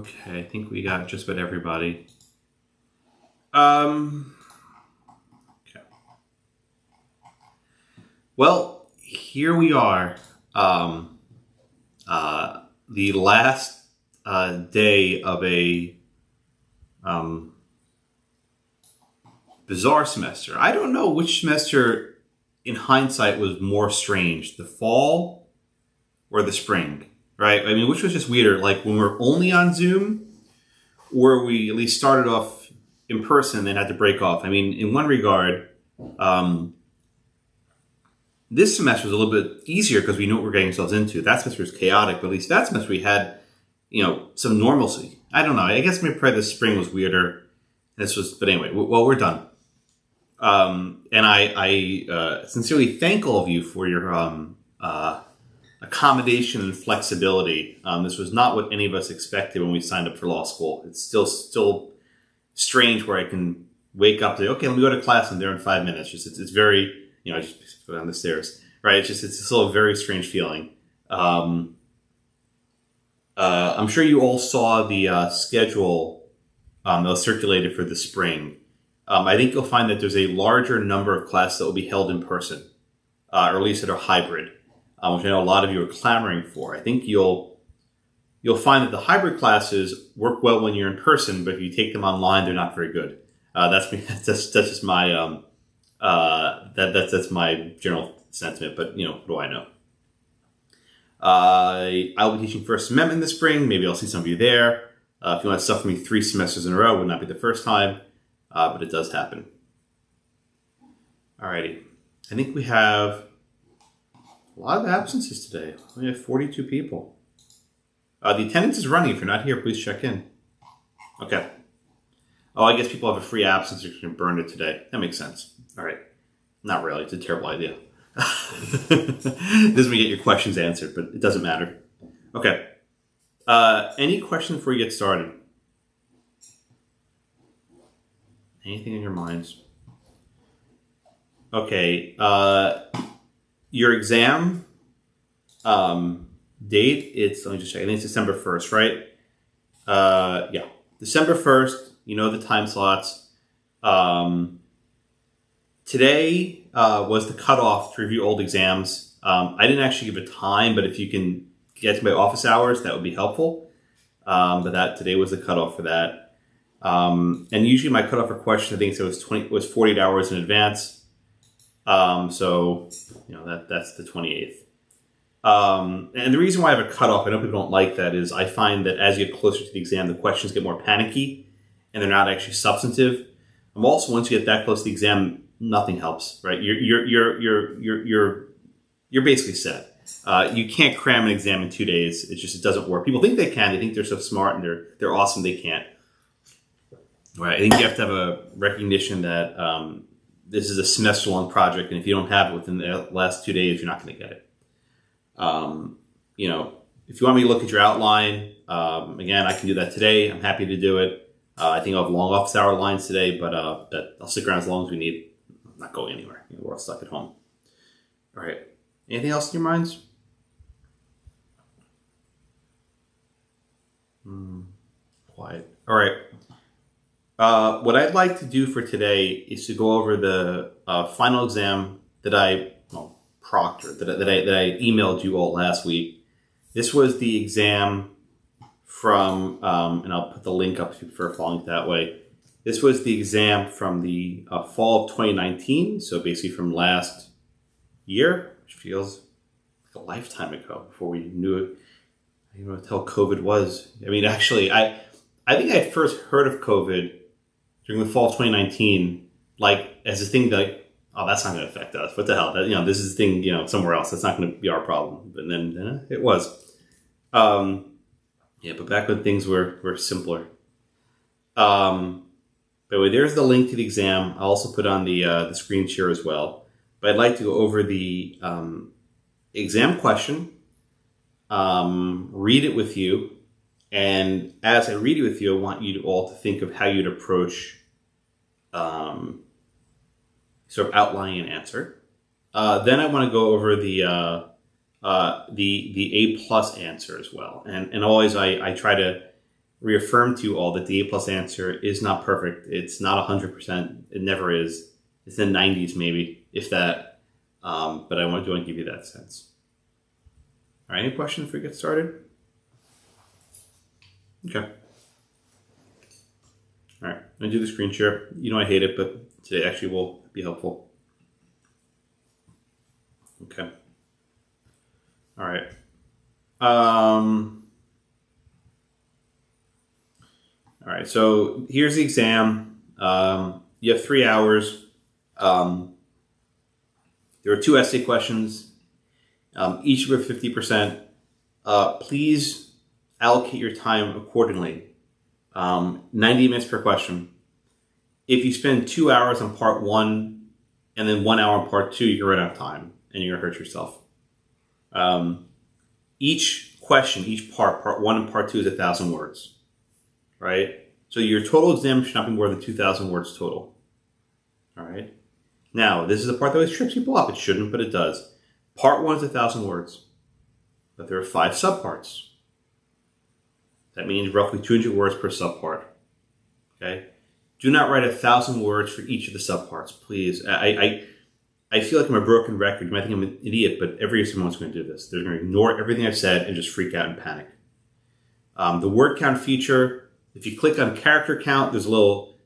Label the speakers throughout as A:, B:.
A: Okay, I think we got just about everybody. Okay. Well, here we are. The last day of a bizarre semester. I don't know which semester, in hindsight, was more strange, the fall or the spring, right? I mean, which was just weirder, like when we're only on Zoom, or we at least started off in person and then had to break off. I mean, in one regard, this semester was a little bit easier because we knew what we were getting ourselves into. That semester was chaotic, but at least that semester we had, some normalcy. I don't know. I guess maybe probably the spring was weirder. But anyway, well, we're done. And I sincerely thank all of you for your accommodation and flexibility. This was not what any of us expected when we signed up for law school. It's still strange where I can wake up to, okay, let me go to class and there in 5 minutes. It's very, I just go down the stairs, right? It's still a very strange feeling. I'm sure you all saw the schedule that was circulated for the spring. I think you'll find that there's a larger number of classes that will be held in person, or at least that are hybrid, which I know a lot of you are clamoring for. I think you'll find that the hybrid classes work well when you're in person, but if you take them online, they're not very good. That's just my that's my general sentiment. But what do I know? I'll be teaching First Amendment this spring. Maybe I'll see some of you there. If you want to suffer me 3 semesters in a row, it would not be the first time. But it does happen. Alrighty. I think we have a lot of absences today. We have 42 people. The attendance is running. If you're not here, please check in. Okay. Oh, I guess people have a free absence. You can burn it today. That makes sense. All right. Not really. It's a terrible idea. This is when you get your questions answered, but it doesn't matter. Okay. Any questions before you get started? Anything in your minds? Okay. Your exam date, let me just check. I think it's December 1st, right? Yeah. December 1st, the time slots. Today was the cutoff to review old exams. I didn't actually give a time, but if you can get to my office hours, that would be helpful. But today was the cutoff for that. And usually my cutoff for questions, I think it was 48 hours in advance. So that's the 28th. And the reason why I have a cutoff, I know people don't like that, is I find that as you get closer to the exam, the questions get more panicky and they're not actually substantive. Also, once you get that close to the exam, nothing helps, right? You're basically set. You can't cram an exam in 2 days. It doesn't work. People think they can. They think they're so smart and they're awesome. They can't. Right. I think you have to have a recognition that this is a semester-long project, and if you don't have it within the last 2 days, you're not going to get it. If you want me to look at your outline, again, I can do that today. I'm happy to do it. I think I'll have long office hour lines today, but I'll stick around as long as we need. I'm not going anywhere. We're all stuck at home. All right. Anything else in your minds? Quiet. All right. What I'd like to do for today is to go over the final exam that I proctored, that I emailed you all last week. This was the exam from, and I'll put the link up if you prefer following it that way. This was the exam from the fall of 2019, so basically from last year, which feels like a lifetime ago before we knew it. I didn't know what the hell COVID was. I mean, actually, I think I had first heard of COVID during the fall of 2019, like as a thing that, that's not going to affect us. What the hell? This is a thing, somewhere else. That's not going to be our problem. But then it was. But back when things were simpler. But anyway, there's the link to the exam. I'll also put on the screen share as well. But I'd like to go over the exam question, read it with you, and as I read it with you, I want you all to think of how you'd approach sort of outlining an answer. Then I want to go over the A+ answer as well. And always I try to reaffirm to you all that the A+ answer is not perfect. It's not 100%. It never is. It's in the 90s maybe, if that. But I want to give you that sense. All right, any questions before we get started? Okay. All right, I'm going to do the screen share. You know I hate it, but today actually will be helpful. Okay. All right. All right, so here's the exam. You have 3 hours. There are 2 essay questions, each of 50%. Please allocate your time accordingly. 90 minutes per question. If you spend 2 hours on part 1 and then 1 hour on part 2, you're going to run out of time and you're going to hurt yourself. Each question, each part 1 and part 2 is 1,000 words, right? So your total exam should not be more than 2,000 words total. All right. Now, this is the part that always trips people up. It shouldn't, but it does. Part 1 is 1,000 words, but there are 5 subparts. That means roughly 200 words per subpart. Okay. Do not write 1,000 words for each of the subparts, please. I feel like I'm a broken record. You might think I'm an idiot, but every someone's going to do this. They're going to ignore everything I've said and just freak out and panic. The word count feature, if you click on character count, there's a little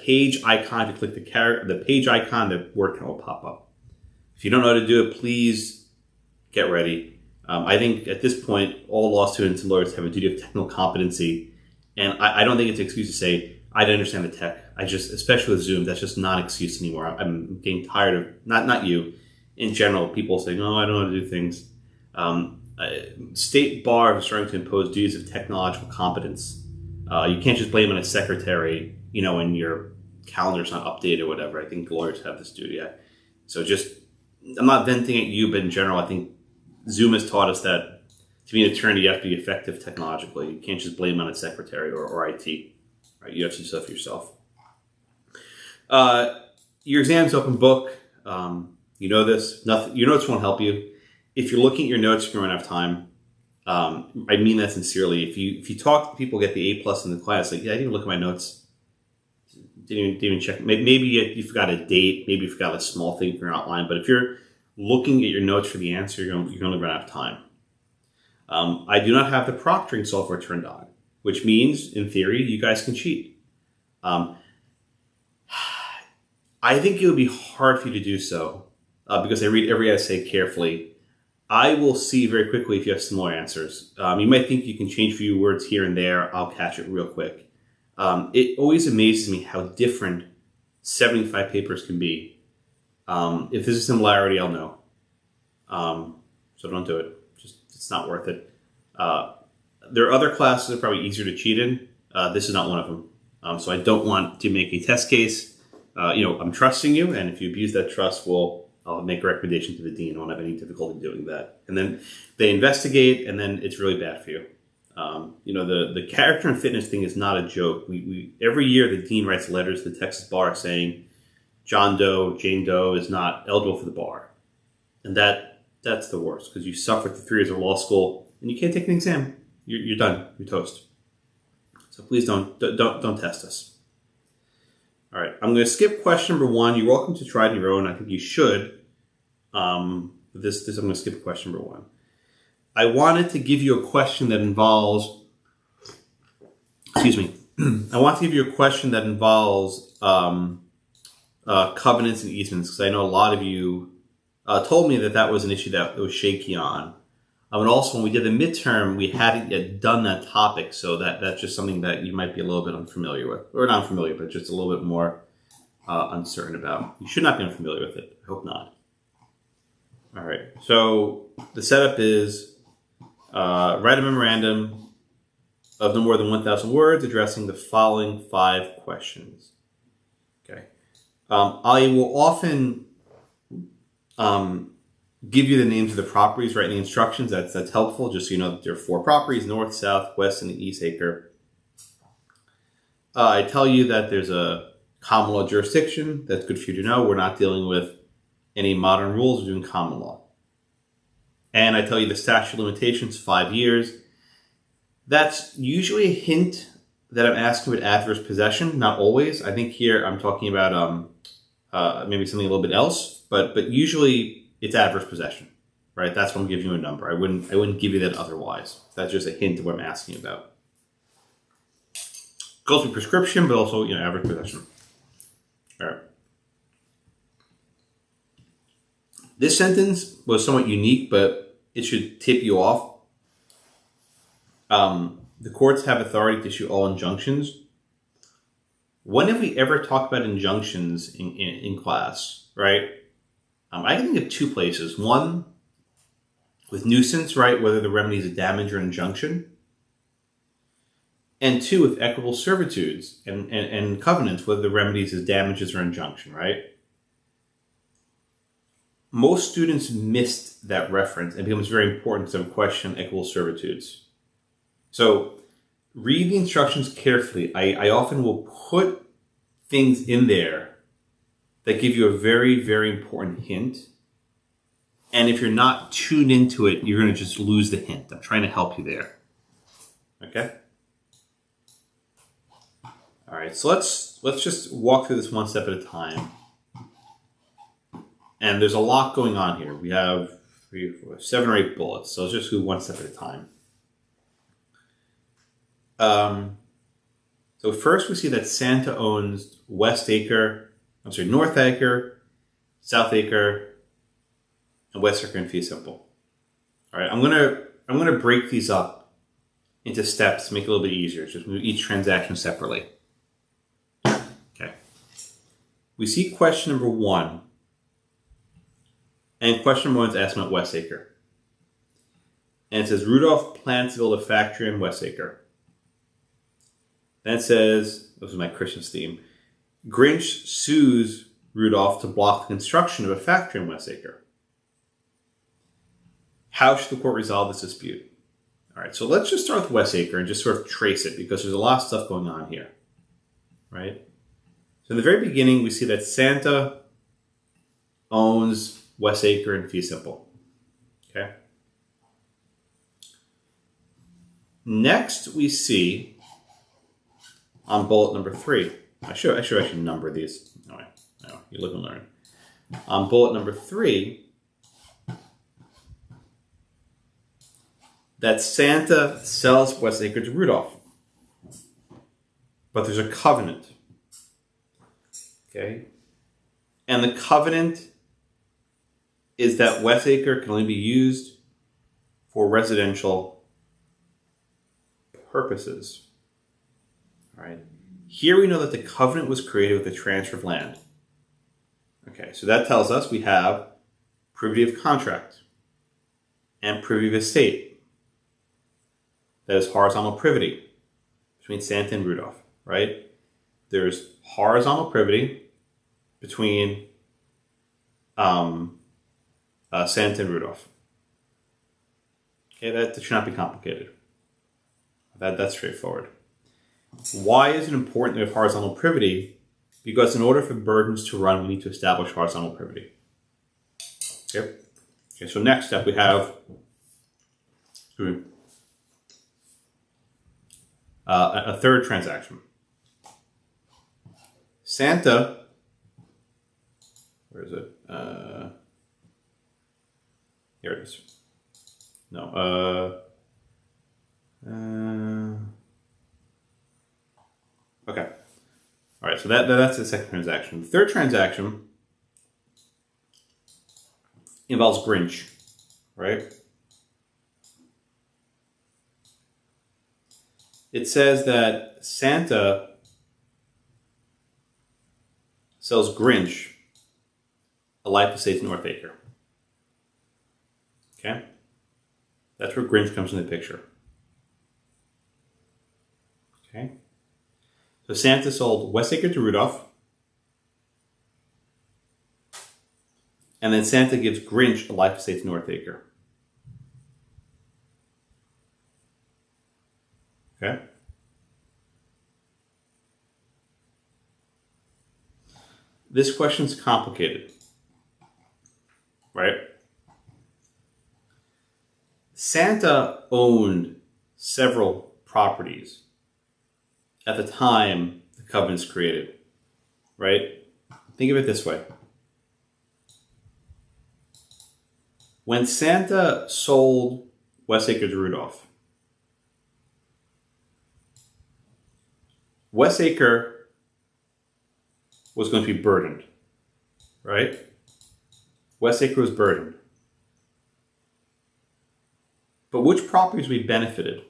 A: page icon. If you click the page icon, the word count will pop up. If you don't know how to do it, please get ready. I think at this point, all law students and lawyers have a duty of technical competency. And I don't think it's an excuse to say, I don't understand the tech. Especially with Zoom, that's just not an excuse anymore. I'm getting tired of, not you, in general, people saying, oh, I don't know how to do things. State bar is starting to impose duties of technological competence. You can't just blame it on a secretary, when your calendar's not updated or whatever. I think lawyers have this duty. So I'm not venting at you, but in general, I think Zoom has taught us that to be an attorney, you have to be effective technologically. You can't just blame it on a secretary or IT. Right? You have to do stuff yourself. Your exam's open book. You know this. Your notes won't help you. If you're looking at your notes, you're going to have time. I mean that sincerely. If you talk to people who get the A+ in the class, like, yeah, I didn't even look at my notes. Didn't even check. Maybe you forgot a date. Maybe you forgot a small thing from your outline. But if you're looking at your notes for the answer, you're going to run out of time. I do not have the proctoring software turned on, which means, in theory, you guys can cheat. I think it would be hard for you to do so because I read every essay carefully. I will see very quickly if you have similar answers. You might think you can change a few words here and there. I'll catch it real quick. It always amazes me how different 75 papers can be. If there's a similarity, I'll know. So don't do it. It's not worth it. There are other classes that are probably easier to cheat in. This is not one of them. So I don't want to make a test case. I'm trusting you, and if you abuse that trust, I'll make a recommendation to the dean. I won't have any difficulty doing that. And then they investigate, and then it's really bad for you. The character and fitness thing is not a joke. We every year the dean writes letters to the Texas bar saying John Doe, Jane Doe is not eligible for the bar, and that's the worst because you suffered through 3 years of law school and you can't take an exam. You're done. You're toast. So please don't test us. All right, I'm going to skip question number 1. You're welcome to try it on your own. I think you should. I'm going to skip question number 1. I wanted to give you a question that involves, I want to give you a question that involves covenants and easements, because I know a lot of you told me that was an issue that was shaky on. And also, when we did the midterm, we hadn't yet done that topic, so that's just something that you might be a little bit unfamiliar with. Or not unfamiliar, but just a little bit more uncertain about. You should not be unfamiliar with it. I hope not. All right, so the setup is write a memorandum of no more than 1,000 words addressing the following 5 questions. Okay. I will often give you the names of the properties right in the instructions. That's helpful, just so you know that there are 4 properties: north, south, west, and the east acre. I tell you that there's a common law jurisdiction. That's good for you to know. We're not dealing with any modern rules. We're doing common law. And I tell you the statute of limitations, 5 years. That's usually a hint that I'm asking with adverse possession, not always. I think here I'm talking about maybe something a little bit else, but usually it's adverse possession, right? That's when I'm giving you a number. I wouldn't give you that otherwise. That's just a hint of what I'm asking about. Goes with prescription, but also adverse possession. All right. This sentence was somewhat unique, but it should tip you off. The courts have authority to issue all injunctions. When have we ever talked about injunctions in class, right? I can think of two places. One, with nuisance, right, whether the remedy is a damage or injunction. And two, with equitable servitudes and covenants, whether the remedy is damages or injunction, right? Most students missed that reference and it becomes very important to question equitable servitudes. So read the instructions carefully. I often will put things in there that give you a very, very important hint. And if you're not tuned into it, you're going to just lose the hint. I'm trying to help you there. Okay? All right, so let's just walk through this one step at a time. And there's a lot going on here. We have 7 or 8 bullets, so let's just do one step at a time. So first we see that Santa owns North Acre, South Acre, and West Acre in fee simple. All right, I'm gonna break these up into steps to make it a little bit easier. Just move each transaction separately. Okay. We see question number 1. And question number 1 is asking about West Acre. And it says Rudolph plans to build a factory in West Acre. Then it says, this is my Christmas theme, Grinch sues Rudolph to block the construction of a factory in West Acre. How should the court resolve this dispute? All right, so let's just start with West Acre and just sort of trace it because there's a lot of stuff going on here, right? So in the very beginning, we see that Santa owns West Acre in fee simple, okay? Next, we see on bullet number 3. I should actually number these. No, you live and learn. On bullet number 3, that Santa sells West Acre to Rudolph. But there's a covenant. Okay? And the covenant is that West Acre can only be used for residential purposes. All right. Here we know that the covenant was created with the transfer of land. Okay, so that tells us we have privity of contract and privity of estate. That is horizontal privity between Santa and Rudolph, right? There's horizontal privity between Santa and Rudolph. Okay, that should not be complicated. That's straightforward. Why is it important to have horizontal privity? Because in order for burdens to run, we need to establish horizontal privity. Okay, so next step we have a third transaction. Santa, where is it? Here it is. No. Okay. All right, so that's the second transaction. The third transaction involves Grinch, right? It says that Santa sells Grinch a life estate in North Acre. Okay? That's where Grinch comes in the picture. Okay? So Santa sold West Acre to Rudolph. And then Santa gives Grinch a life estate in North Acre. Okay? This question's complicated. Right? Santa owned several properties at the time the covenant's created, right? Think of it this way. When Santa sold Westacre to Rudolph, Westacre was going to be burdened, right? Westacre was burdened. But which properties would be benefited?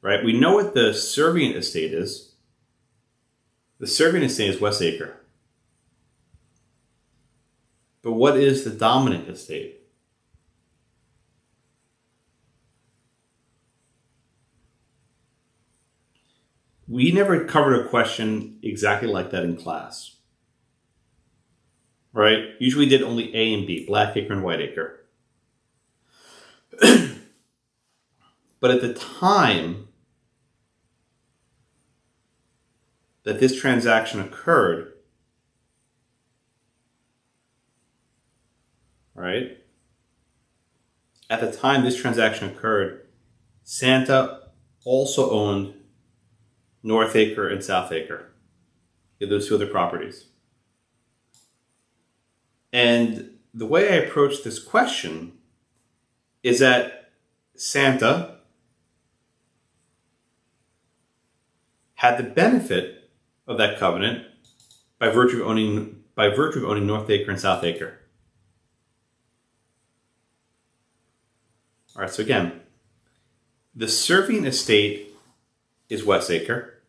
A: Right? We know what the servient estate is. The servient estate is Westacre. But what is the dominant estate? We never covered a question exactly like that in class. Right? Usually we did only A and B, Blackacre and Whiteacre. But at the time that this transaction occurred, right? At the time this transaction occurred, Santa also owned Northacre and Southacre. Those two other properties. And the way I approach this question is that Santa had the benefit of that covenant by virtue of owning Northacre and Southacre. All right, so again, the serving estate is Westacre,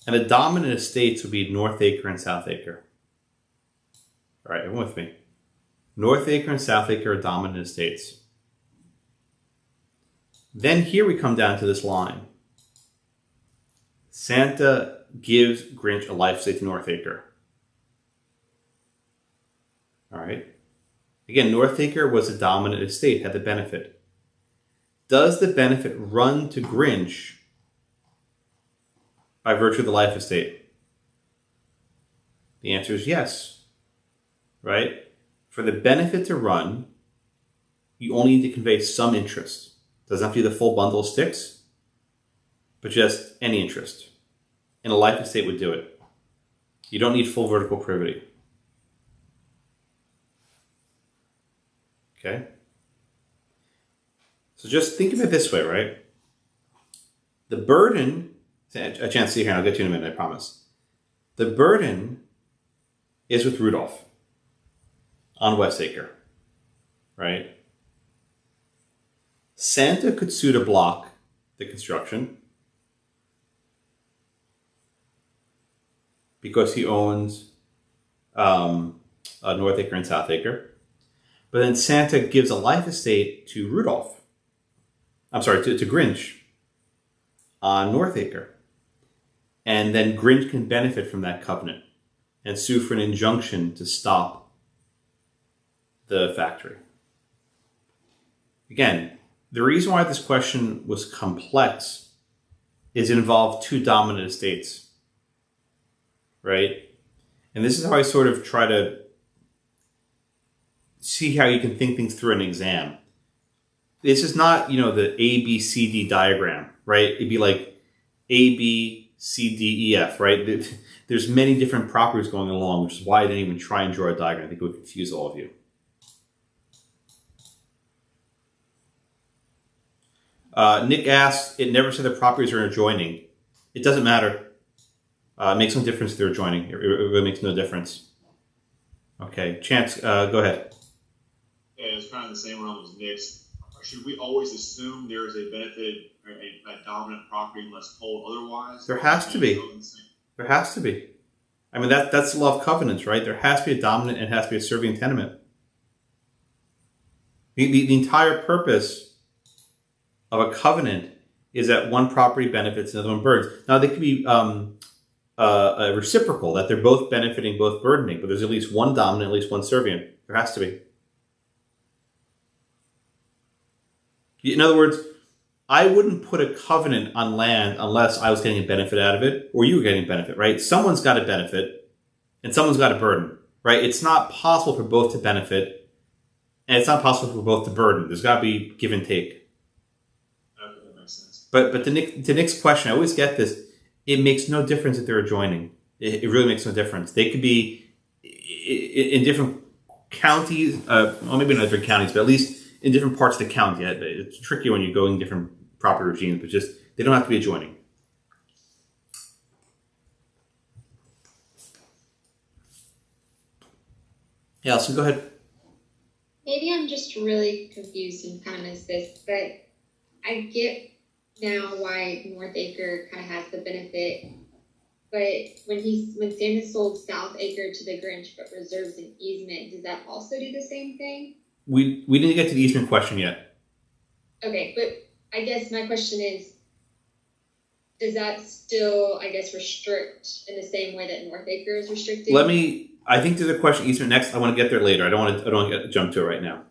A: and the dominant estates would be Northacre and Southacre. All right, everyone with me. Northacre and Southacre are dominant estates. Then here we come down to this line. Santa gives Grinch a life estate to Northacre. All right. Again, Northacre was a dominant estate, had the benefit. Does the benefit run to Grinch by virtue of the life estate? The answer is yes. Right? For the benefit to run, you only need to convey some interest. Doesn't have to be the full bundle of sticks, but just any interest. And a life estate would do it. You don't need full vertical privity. Okay? So just think of it this way, right? The burden, a chance to see here, and I'll get to you in a minute, I promise. The burden is with Rudolph on Westacre, right? Santa could sue to block the construction because he owns Northacre and Southacre. But then Santa gives a life estate to Rudolph. I'm sorry, to Grinch on Northacre. And then Grinch can benefit from that covenant and sue for an injunction to stop the factory. Again, the reason why this question was complex is it involved two dominant estates, right? And this is how I sort of try to see how you can think things through an exam. This is not, the A, B, C, D diagram, right? It'd be like A, B, C, D, E, F, right? There's many different properties going along, which is why I didn't even try and draw a diagram. I think it would confuse all of you. Nick asks, it never said the properties are adjoining. It doesn't matter. It makes no difference if they're adjoining. It really makes no difference. Okay, Chance, go ahead.
B: Yeah, it's kind of the same realm as Nick's. Should we always assume there is a benefit, or a dominant property unless told otherwise?
A: There has to be. There has to be. I mean, that's the law of covenants, right? There has to be a dominant and it has to be a serving tenement. The entire purpose of a covenant is that one property benefits and the other one burdens. Now, they could be a reciprocal, that they're both benefiting, both burdening, but there's at least one dominant, at least one servient. There has to be. In other words, I wouldn't put a covenant on land unless I was getting a benefit out of it or you were getting a benefit, right? Someone's got a benefit and someone's got a burden, right? It's not possible for both to benefit and it's not possible for both to burden. There's got to be give and take.
B: Okay, that makes sense.
A: But to Nick's question, I always get this. It makes no difference if they're adjoining. It really makes no difference. They could be in different counties, well, maybe not different counties, but at least in different parts of the county. It's tricky when you're going different property regimes, but just they don't have to be adjoining. Yeah, so go ahead.
C: Maybe I'm just really confused and kind of missed this, but I get now why North Acre kind of has the benefit. But when Santa sold South Acre to the Grinch but reserves an easement, does that also do the same thing?
A: We didn't get to the easement question yet.
C: Okay, but I guess my question is, does that still, I guess, restrict in the same way that North Acre is restricted?
A: I think there's a question easement next. I want to get there later. I don't want to jump to it right now.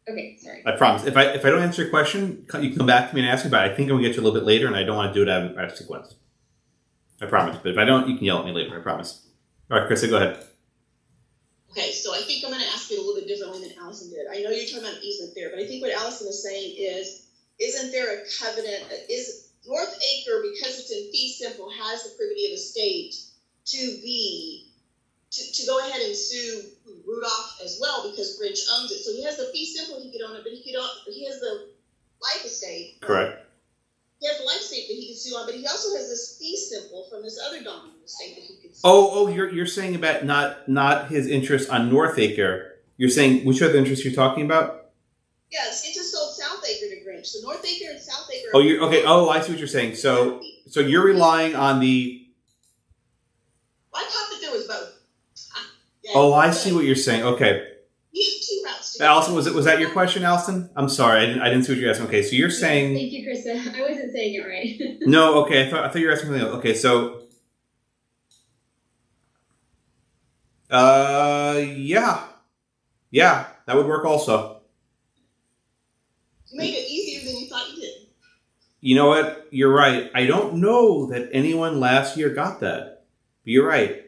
C: Okay, sorry.
A: I promise. If I don't answer your question, you can come back to me and ask me. But I think I'm gonna get to a little bit later, and I don't want to do it out of sequence. I promise. But if I don't, you can yell at me later. I promise. All right, Krista, go ahead.
D: Okay, so I think I'm going to ask it a little bit differently than Allison did. I know you're talking about easement there, but I think what Allison is saying is, isn't there a covenant? Is North Acre, because it's in fee simple, has the privity of the state to go ahead and sue Rudolph as well because Grinch owns it. So he has the fee simple, he could own it, but he has the life estate.
A: Correct.
D: He has the life estate that he could sue on, but he also has this fee simple from this other dominant estate that he could sue.
A: Oh, you're saying about not his interest on North Acre. You're saying which other interest you're talking about?
D: Yes, it just sold South Acre to Grinch. So North Acre and South Acre.
A: Oh, you're okay. Oh, I see what you're saying. So you're relying on the.
D: I thought that there was both. Yeah,
A: Oh, I see what you're saying. Okay.
D: We have two routes to
A: Allison, was that your question, Allison? I'm sorry, I didn't see what you're asking. Okay, so you're saying.
C: Thank you, Krista. I wasn't saying it right.
A: No, okay. I thought you were asking something else. Okay, so. Yeah, that would work also.
D: You made it easier than you thought you did.
A: You know what? You're right. I don't know that anyone last year got that, but you're right.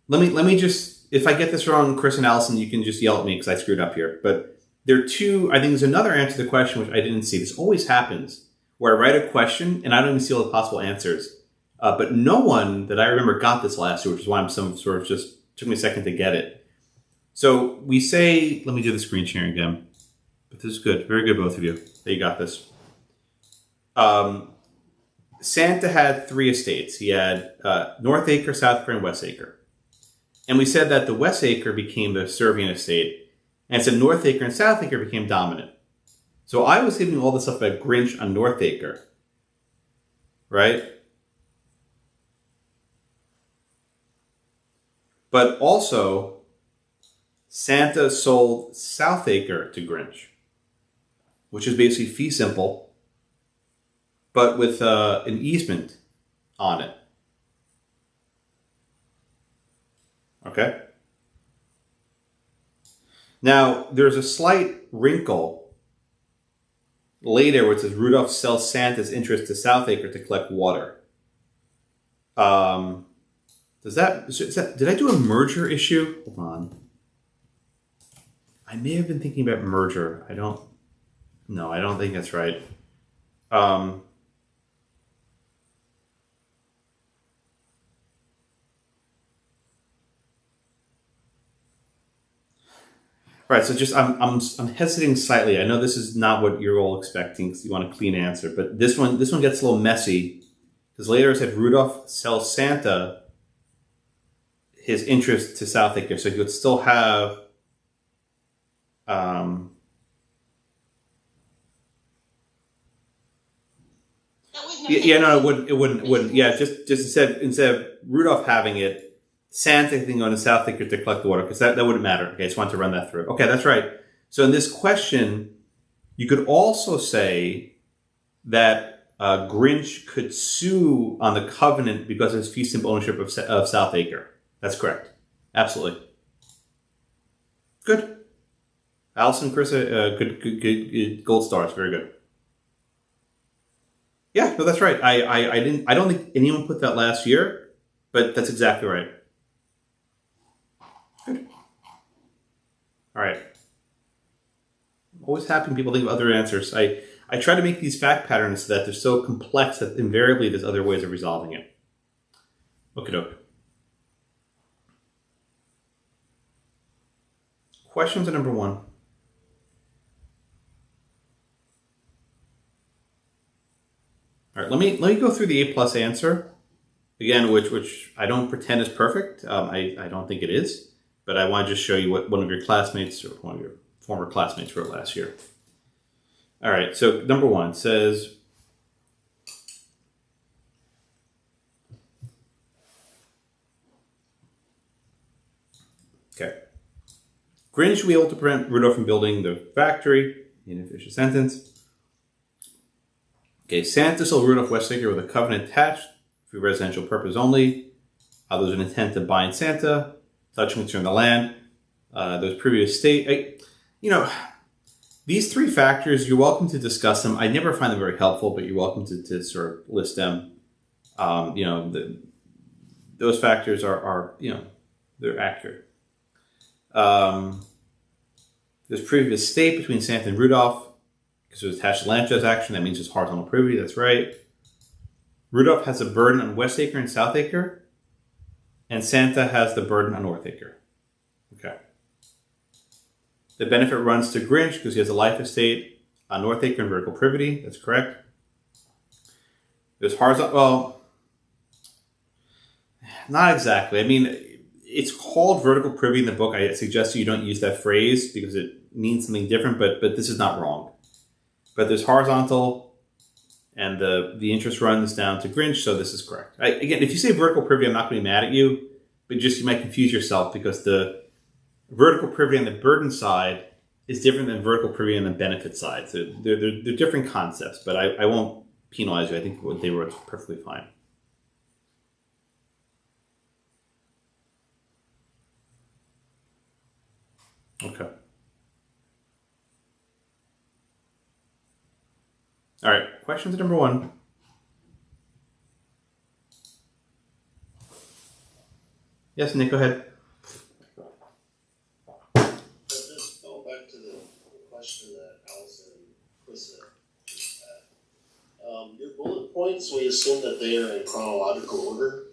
A: Let me just, if I get this wrong, Chris and Allison, you can just yell at me because I screwed up here. But there are two, I think there's another answer to the question which I didn't see. This always happens where I write a question and I don't even see all the possible answers. But no one that I remember got this last year, which is why I'm sort of just took me a second to get it. So we say, let me do the screen sharing again. But this is good. Very good, both of you. That you got this. Santa had 3 estates. He had North Acre, South Acre, and West Acre. And we said that the West Acre became the serving estate, and said North Acre and South Acre became dominant. So I was giving all this stuff about Grinch on North Acre, right? But also, Santa sold South Acre to Grinch, which is basically fee simple, but with an easement on it. Okay? Now, there's a slight wrinkle later where it says Rudolph sells Santa's interest to South Acre to collect water. Did I do a merger issue? Hold on. I may have been thinking about merger. I don't think that's right. Right, so just I'm hesitating slightly. I know this is not what you're all expecting because you want a clean answer, but this one gets a little messy because later it said Rudolph sells Santa his interest to South Acre, so he would still have it wouldn't. Yeah, just instead of Rudolph having it, Santa thing going to South Acre to collect the water, because that wouldn't matter. Okay, I just wanted to run that through. Okay, that's right. So in this question, you could also say that Grinch could sue on the covenant because of his fee simple ownership of South Acre. That's correct. Absolutely. Good. Allison, Chris, good gold stars. Very good. Yeah, no, that's right. I don't think anyone put that last year, but that's exactly right. Good. All right. always happy when people think of other answers. I try to make these fact patterns so that they're so complex that invariably there's other ways of resolving it. Okie doke. Questions are number 1. All right, let me go through the A+ answer again, which I don't pretend is perfect. I don't think it is, but I want to just show you what one of your classmates or one of your former classmates wrote last year. All right, so number 1 says, okay, Grinch will be able to prevent Rudolph from building the factory. Inefficient sentence. Okay, Santa sold Rudolph Westacre with a covenant attached for residential purpose only. There's an intent to bind Santa, such concern the land. There's previous state. These 3 factors, you're welcome to discuss them. I never find them very helpful, but you're welcome to sort of list them. Those factors are they're accurate. There's previous state between Santa and Rudolph because it was attached to land transaction. That means it's horizontal privity. That's right. Rudolph has a burden on Westacre and Southacre, and Santa has the burden on Northacre. Okay. The benefit runs to Grinch because he has a life estate on Northacre and vertical privity. That's correct. There's horizontal. Well, not exactly. I mean, it's called vertical privity in the book. I suggest you don't use that phrase because it means something different, but this is not wrong. But there's horizontal, and the interest runs down to Grinch, so this is correct. Again, if you say vertical privity, I'm not going to be mad at you, but just you might confuse yourself because the vertical privity on the burden side is different than vertical privity on the benefit side. So they're different concepts, but I won't penalize you. I think what they wrote is perfectly fine. Okay. All right. Questions number 1. Yes, Nick, go ahead.
E: Just go back to the question that Allison and Chris just had. Your bullet points, we assume that they are in chronological order?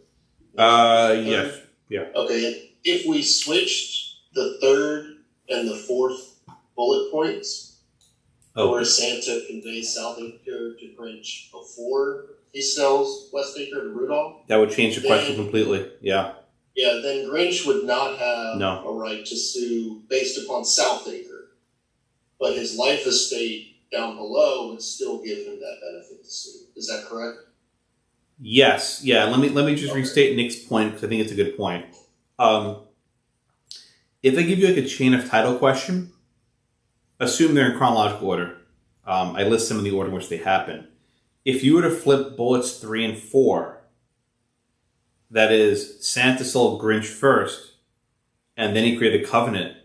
A: Yes. Yeah.
E: Okay, and if we switched the 3rd and the 4th bullet points, where Santa conveys Southacre to Grinch before he sells Westacre to Rudolph,
A: that would change the question completely. Yeah.
E: Yeah, then Grinch would not have
A: No.
E: a right to sue based upon Southacre, but his life estate down below would still give him that benefit to sue. Is that correct?
A: Yes. Yeah. Let me just restate Nick's point because I think it's a good point. If I give you like a chain of title question, assume they're in chronological order. I list them in the order in which they happen. If you were to flip bullets 3 and 4, that is, Santa sold Grinch first, and then he created a covenant.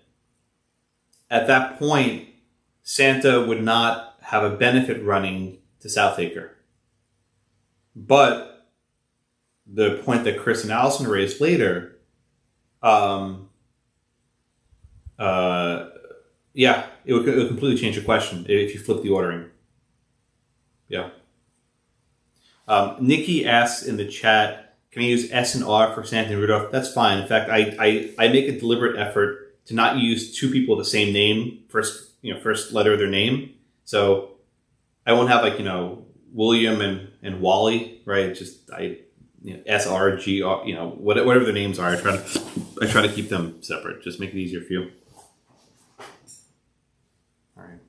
A: At that point, Santa would not have a benefit running to Southacre. But the point that Chris and Allison raised later, yeah, it would completely change the question if you flip the ordering. Yeah. Nikki asks in the chat, can I use S and R for Santa and Rudolph? That's fine. In fact, I make a deliberate effort to not use 2 people with the same name, first letter of their name. So I won't have William and Wally, right? Just S R G R, whatever their names are. I try to keep them separate. Just make it easier for you. All right.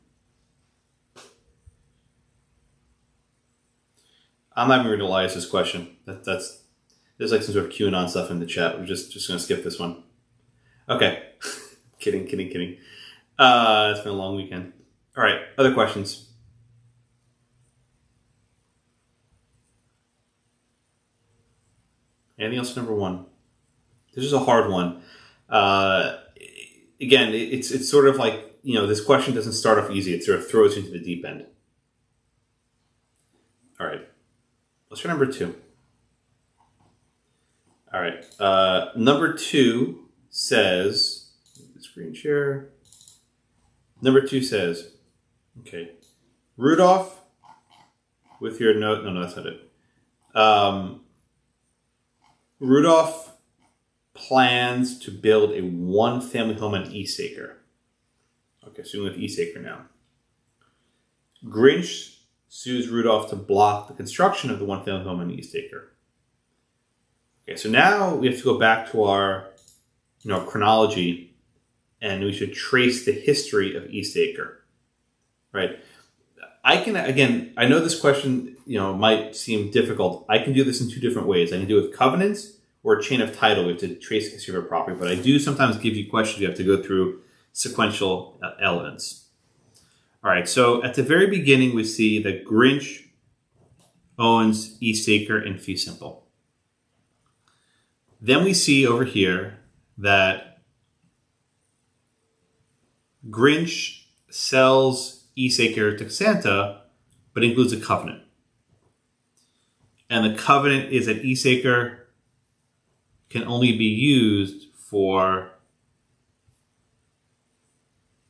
A: I'm not even going to lie to this question. There's like some sort of QAnon stuff in the chat. We're just going to skip this one. Okay. Kidding. It's been a long weekend. All right. Other questions? Anything else for number 1? This is a hard one. Again, it's sort of like, this question doesn't start off easy. It sort of throws you into the deep end. All right. Let's try number 2. All right. Number 2 says, screen share. Number 2 says, Okay. Rudolph, with your note. No, that's not it. Rudolph plans to build a one-family home on Eastacre. Okay, so we're with Eastacre now. Grinch sues Rudolph to block the construction of the one-family home on Eastacre. Okay, so now we have to go back to our, chronology, and we should trace the history of Eastacre, right? I know this question, might seem difficult. I can do this in two different ways. I can do it with covenants or a chain of title. We have to trace the history of a property, but I do sometimes give you questions you have to go through sequential elements. All right, so at the very beginning, we see that Grinch owns Eastacre in fee simple. Then we see over here that Grinch sells Eastacre to Santa, but includes a covenant. And the covenant is that Eastacre can only be used for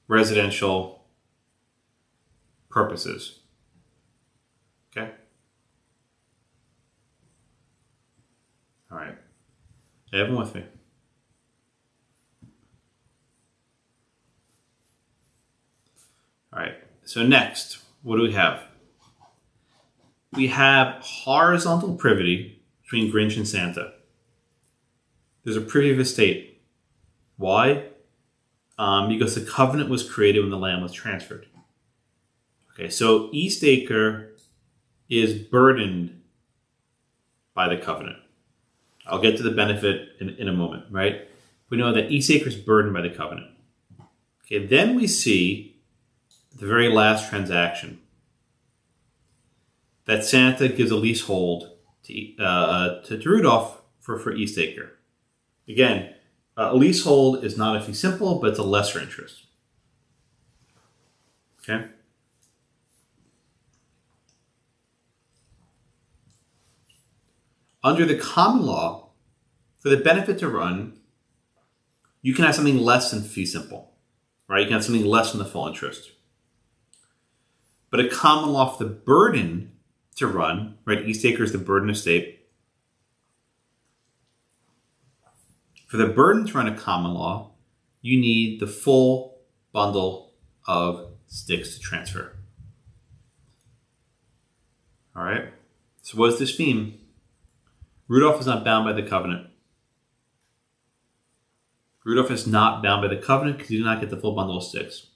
A: residential purposes. Okay? All right. Everyone with me? All right. So next, what do we have? We have horizontal privity between Grinch and Santa. There's a privy of estate. Why? Because the covenant was created when the land was transferred. Okay, so Eastacre is burdened by the covenant. I'll get to the benefit in a moment, right? We know that Eastacre is burdened by the covenant. Okay, then we see the very last transaction that Santa gives a leasehold to Rudolph for Eastacre. Again, a leasehold is not a fee simple, but it's a lesser interest. Okay? Under the common law, for the benefit to run, you can have something less than fee simple, right? You can have something less than the full interest. But a common law for the burden to run, right? Eastacre is the burden estate. For the burden to run a common law, you need the full bundle of sticks to transfer. All right. So what does this mean? Rudolph is not bound by the covenant. Rudolph is not bound by the covenant because he did not get the full bundle of sticks.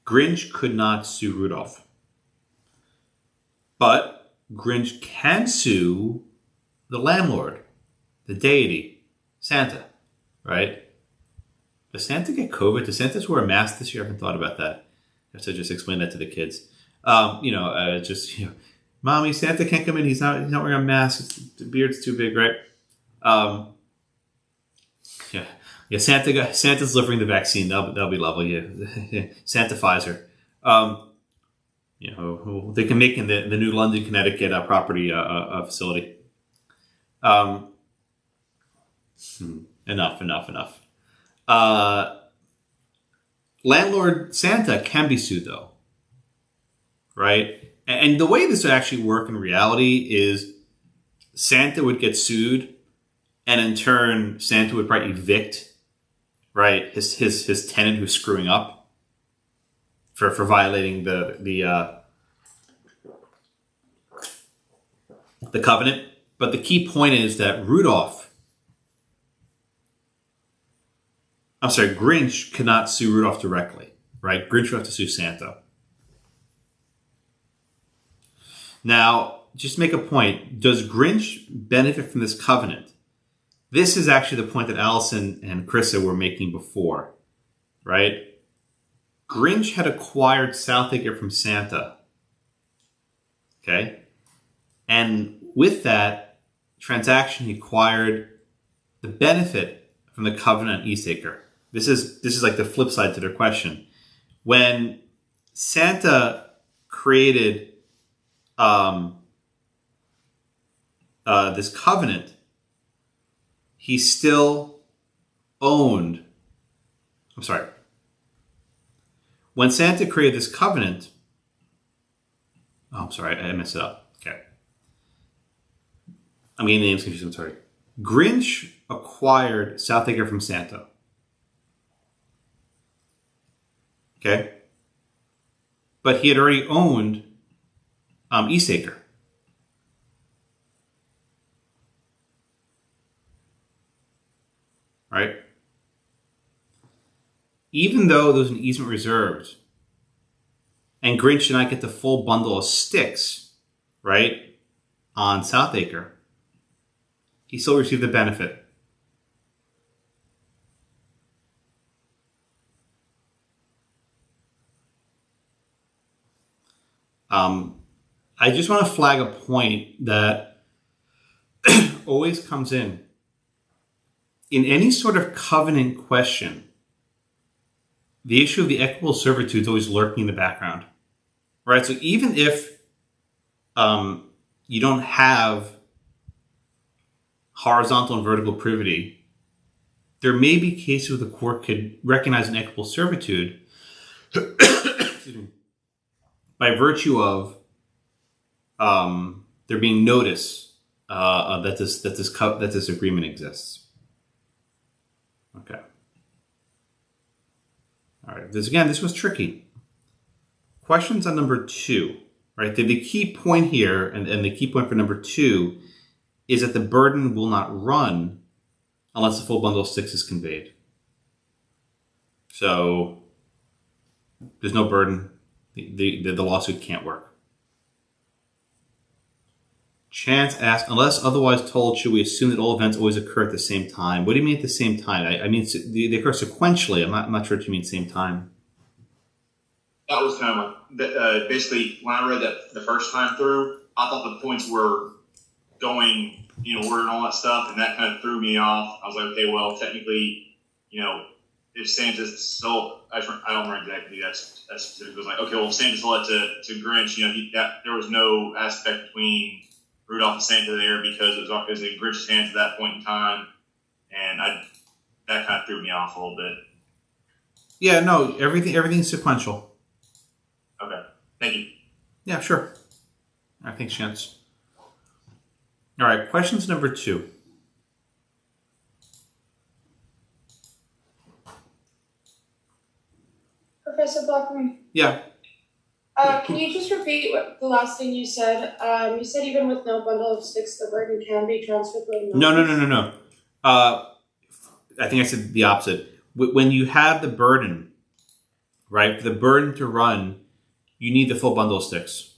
A: Grinch could not sue Rudolph. But Grinch can sue the landlord, the deity, Santa, right? Does Santa get COVID? Does Santa wear a mask this year? I haven't thought about that. I have to just explain that to the kids. Mommy, Santa can't come in. He's not wearing a mask. The beard's too big, right? Yeah. Santa's delivering the vaccine. That'll be lovely. Yeah. Santa Pfizer. They can make in the new London, Connecticut property facility. Enough. Landlord Santa can be sued though, right? And the way this would actually work in reality is Santa would get sued, and in turn, Santa would probably evict, right, his tenant who's screwing up for violating the covenant. But the key point is that Grinch cannot sue Rudolph directly, right? Grinch would have to sue Santa. Now, just make a point. Does Grinch benefit from this covenant? This is actually the point that Allison and Krista were making before, right? Grinch had acquired Southacre from Santa. Okay? And with that transaction, he acquired the benefit from the covenant on Eastacre. This is like the flip side to their question. When Santa created this covenant, he still owned. when Santa created this covenant, oh, I'm sorry, I messed it up. Okay. I'm getting the names confused, I'm sorry. Grinch acquired Southacre from Santa. Okay. But he had already owned Eastacre. Right? Even though there was an easement reserved, and Grinch did not get the full bundle of sticks, right, on Southacre, he still received the benefit. I just want to flag a point that always comes in any sort of covenant question. The issue of the equitable servitude is always lurking in the background, right? So even if you don't have horizontal and vertical privity, there may be cases where the court could recognize an equitable servitude by virtue of there being notice that this agreement exists. Okay. All right. This was tricky. Questions on number 2, right? The key point here, and the key point for number 2, is that the burden will not run unless the full bundle of sticks is conveyed. So there's no burden. The lawsuit can't work. Chance asked, unless otherwise told, should we assume that all events always occur at the same time? What do you mean at the same time? I mean, they occur sequentially. I'm not sure what you mean same time.
B: That was kind of like, basically, when I read that the first time through, I thought the points were going, word and all that stuff, and that kind of threw me off. I was like, okay, well, technically, if Santa's sold, I don't remember exactly that specific. It was like, okay, well, if Santa sold it to Grinch, there was no aspect between Rudolph and Santa there because it was in Grinch's hands at that point in time, and that kind of threw me off a little bit.
A: Yeah, no, everything's sequential.
B: Okay, thank you.
A: Yeah, sure. I think Chance. All right, questions number 2.
F: Professor Blackman.
A: Yeah.
F: Can you just repeat what the last thing you said? You said even with no bundle of sticks, the burden can be transferred by
A: No. I think I said the opposite. When you have the burden, right, for the burden to run, you need the full bundle of sticks.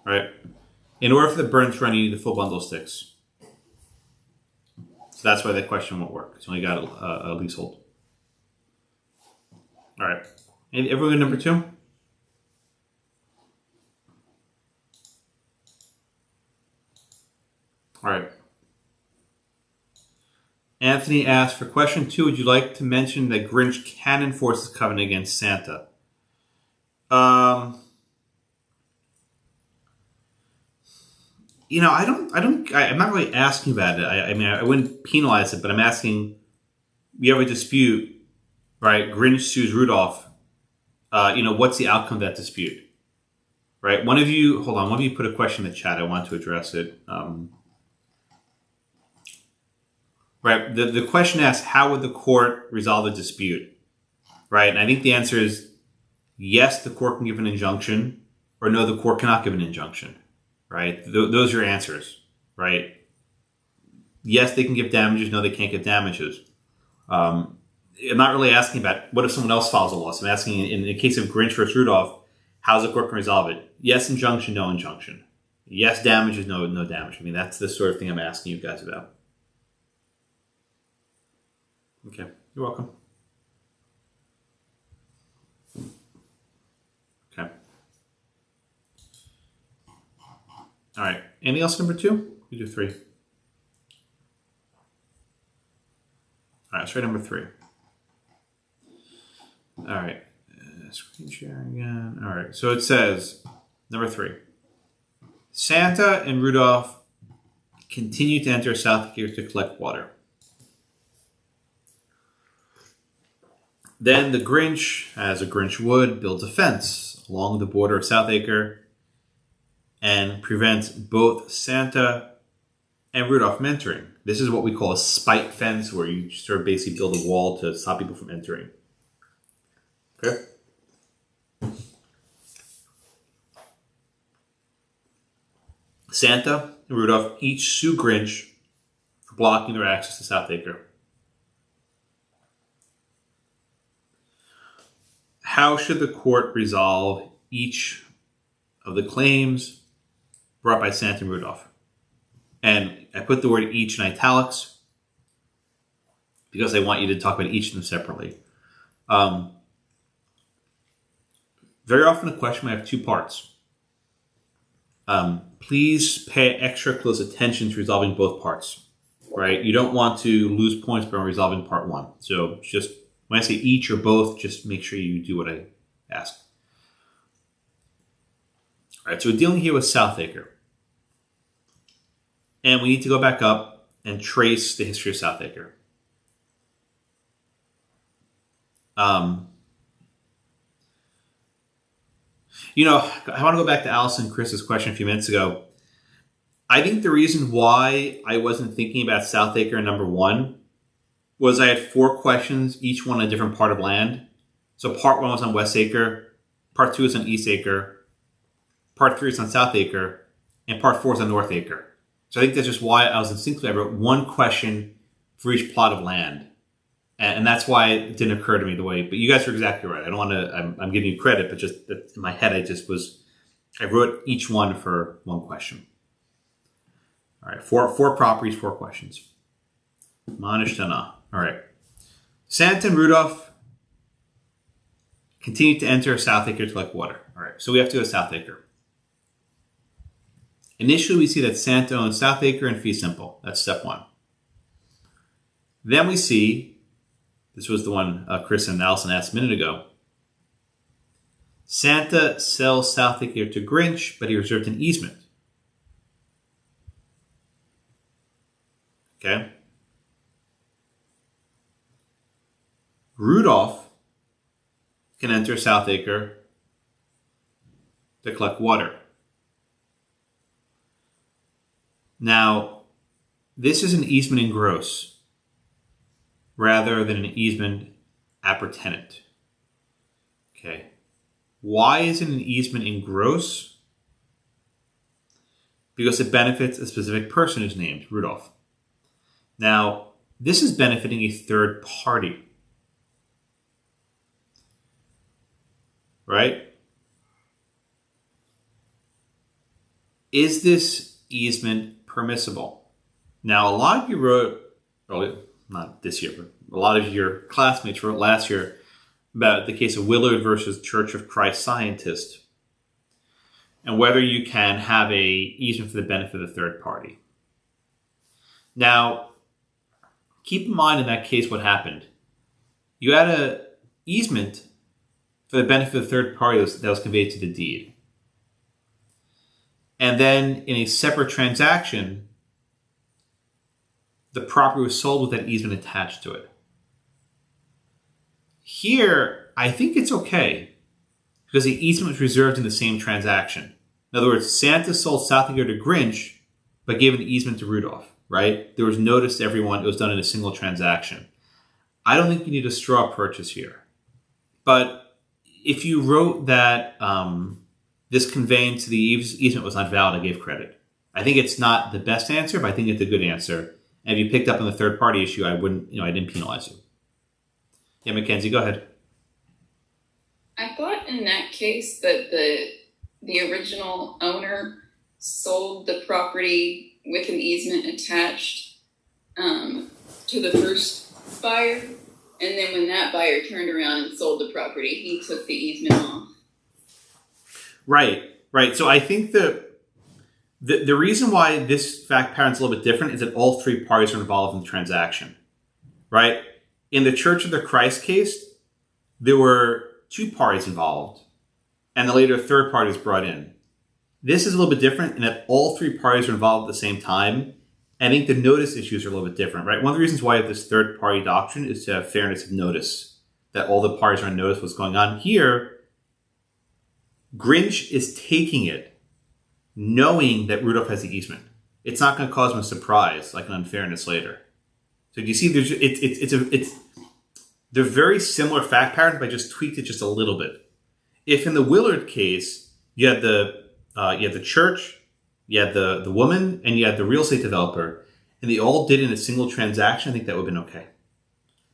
A: Right? In order for the burden to run, you need the full bundle of sticks. So that's why that question won't work. It's only got a leasehold. All right. Everyone at number 2? All right. Anthony asked, for question 2, would you like to mention that Grinch can enforce his covenant against Santa? I'm not really asking about it. I wouldn't penalize it, but I'm asking, you have a dispute, right? Grinch sues Rudolph. What's the outcome of that dispute? Right? One of you put a question in the chat. I want to address it. Right? The question asks, how would the court resolve the dispute? Right? And I think the answer is yes, the court can give an injunction, or no, the court cannot give an injunction. Right? Those are your answers. Right? Yes, they can give damages. No, they can't give damages. I'm not really asking about what if someone else files a loss. I'm asking in the case of Grinch versus Rudolph, how's the court can resolve it? Yes, injunction, no injunction. Yes, damages, no damage. I mean, that's the sort of thing I'm asking you guys about. Okay, you're welcome. Okay. All right. Anything else, number 2? We do 3. All right, let's try number 3. All right. Screen sharing again. All right. So it says, number 3. Santa and Rudolph continue to enter Southacre to collect water. Then the Grinch, as a Grinch would, builds a fence along the border of Southacre and prevents both Santa and Rudolph from entering. This is what we call a spite fence, where you sort of basically build a wall to stop people from entering. Okay? Santa and Rudolph each sue Grinch for blocking their access to Southacre. How should the court resolve each of the claims brought by Santa and Rudolph? And I put the word each in italics because I want you to talk about each of them separately. Very often a question might have two parts. Please pay extra close attention to resolving both parts, right? You don't want to lose points by resolving part one. So just when I say each or both, just make sure you do what I ask. All right, so we're dealing here with Southacre. And we need to go back up and trace the history of Southacre. I want to go back to Allison and Chris's question a few minutes ago. I think the reason why I wasn't thinking about Southacre number one was I had 4 questions, each one on a different part of land. So part 1 was on Westacre, part 2 is on Eastacre, part 3 is on Southacre, and part 4 is on Northacre. So I think that's just why I was instinctively, I wrote 1 question for each plot of land. And that's why it didn't occur to me the way, but you guys are exactly right. I don't want to, I'm giving you credit, but just in my head, I wrote each one for 1 question. All right, 4 properties, 4 questions. Manishtana. All right. Santa and Rudolph continue to enter Southacre to collect water. All right, so we have to go to Southacre. Initially, we see that Santa owns Southacre and fee simple. That's step 1. Then we see, this was the one Chris and Allison asked a minute ago, Santa sells Southacre to Grinch, but he reserved an easement. Okay. Rudolph can enter Southacre to collect water. Now, this is an easement in gross rather than an easement appertenant. Okay. Why is it an easement in gross? Because it benefits a specific person who's named Rudolph. Now, this is benefiting a third party. Right? Is this easement permissible? Now, a lot of you wrote, well, not this year, but a lot of your classmates wrote last year about the case of Willard versus Church of Christ Scientist and whether you can have a easement for the benefit of the third party. Now, keep in mind in that case what happened. You had an easement for the benefit of the third party that was conveyed to the deed. And then in a separate transaction, the property was sold with that easement attached to it. Here, I think it's okay because the easement was reserved in the same transaction. In other words, Santa sold Southacre to Grinch, but gave an easement to Rudolph, right? There was notice to everyone. It was done in a single transaction. I don't think you need a straw purchase here. But if you wrote that this conveyance to the easement was not valid, I gave credit. I think it's not the best answer, but I think it's a good answer. And if you picked up on the third party issue, I didn't penalize you. Yeah, Mackenzie, go ahead.
G: I thought in that case that the original owner sold the property with an easement attached to the first buyer. And then when that buyer turned around and sold the property, he took the easement off.
A: Right. So I think the reason why this fact pattern's a little bit different is that all 3 parties are involved in the transaction, right? In the Church of the Christ case, there were 2 parties involved, and then later a third party was brought in. This is a little bit different in that all 3 parties are involved at the same time. I think the notice issues are a little bit different, right? One of the reasons why I have this third party doctrine is to have fairness of notice. that all the parties are on notice what's going on. Here, Grinch is taking it, knowing that Rudolph has the easement. It's not going to cause him a surprise, like an unfairness later. So do you see? They're very similar fact patterns, but I just tweaked it just a little bit. If in the Willard case, you had the church, you had the woman, and you had the real estate developer, and they all did it in a single transaction, I think that would have been okay.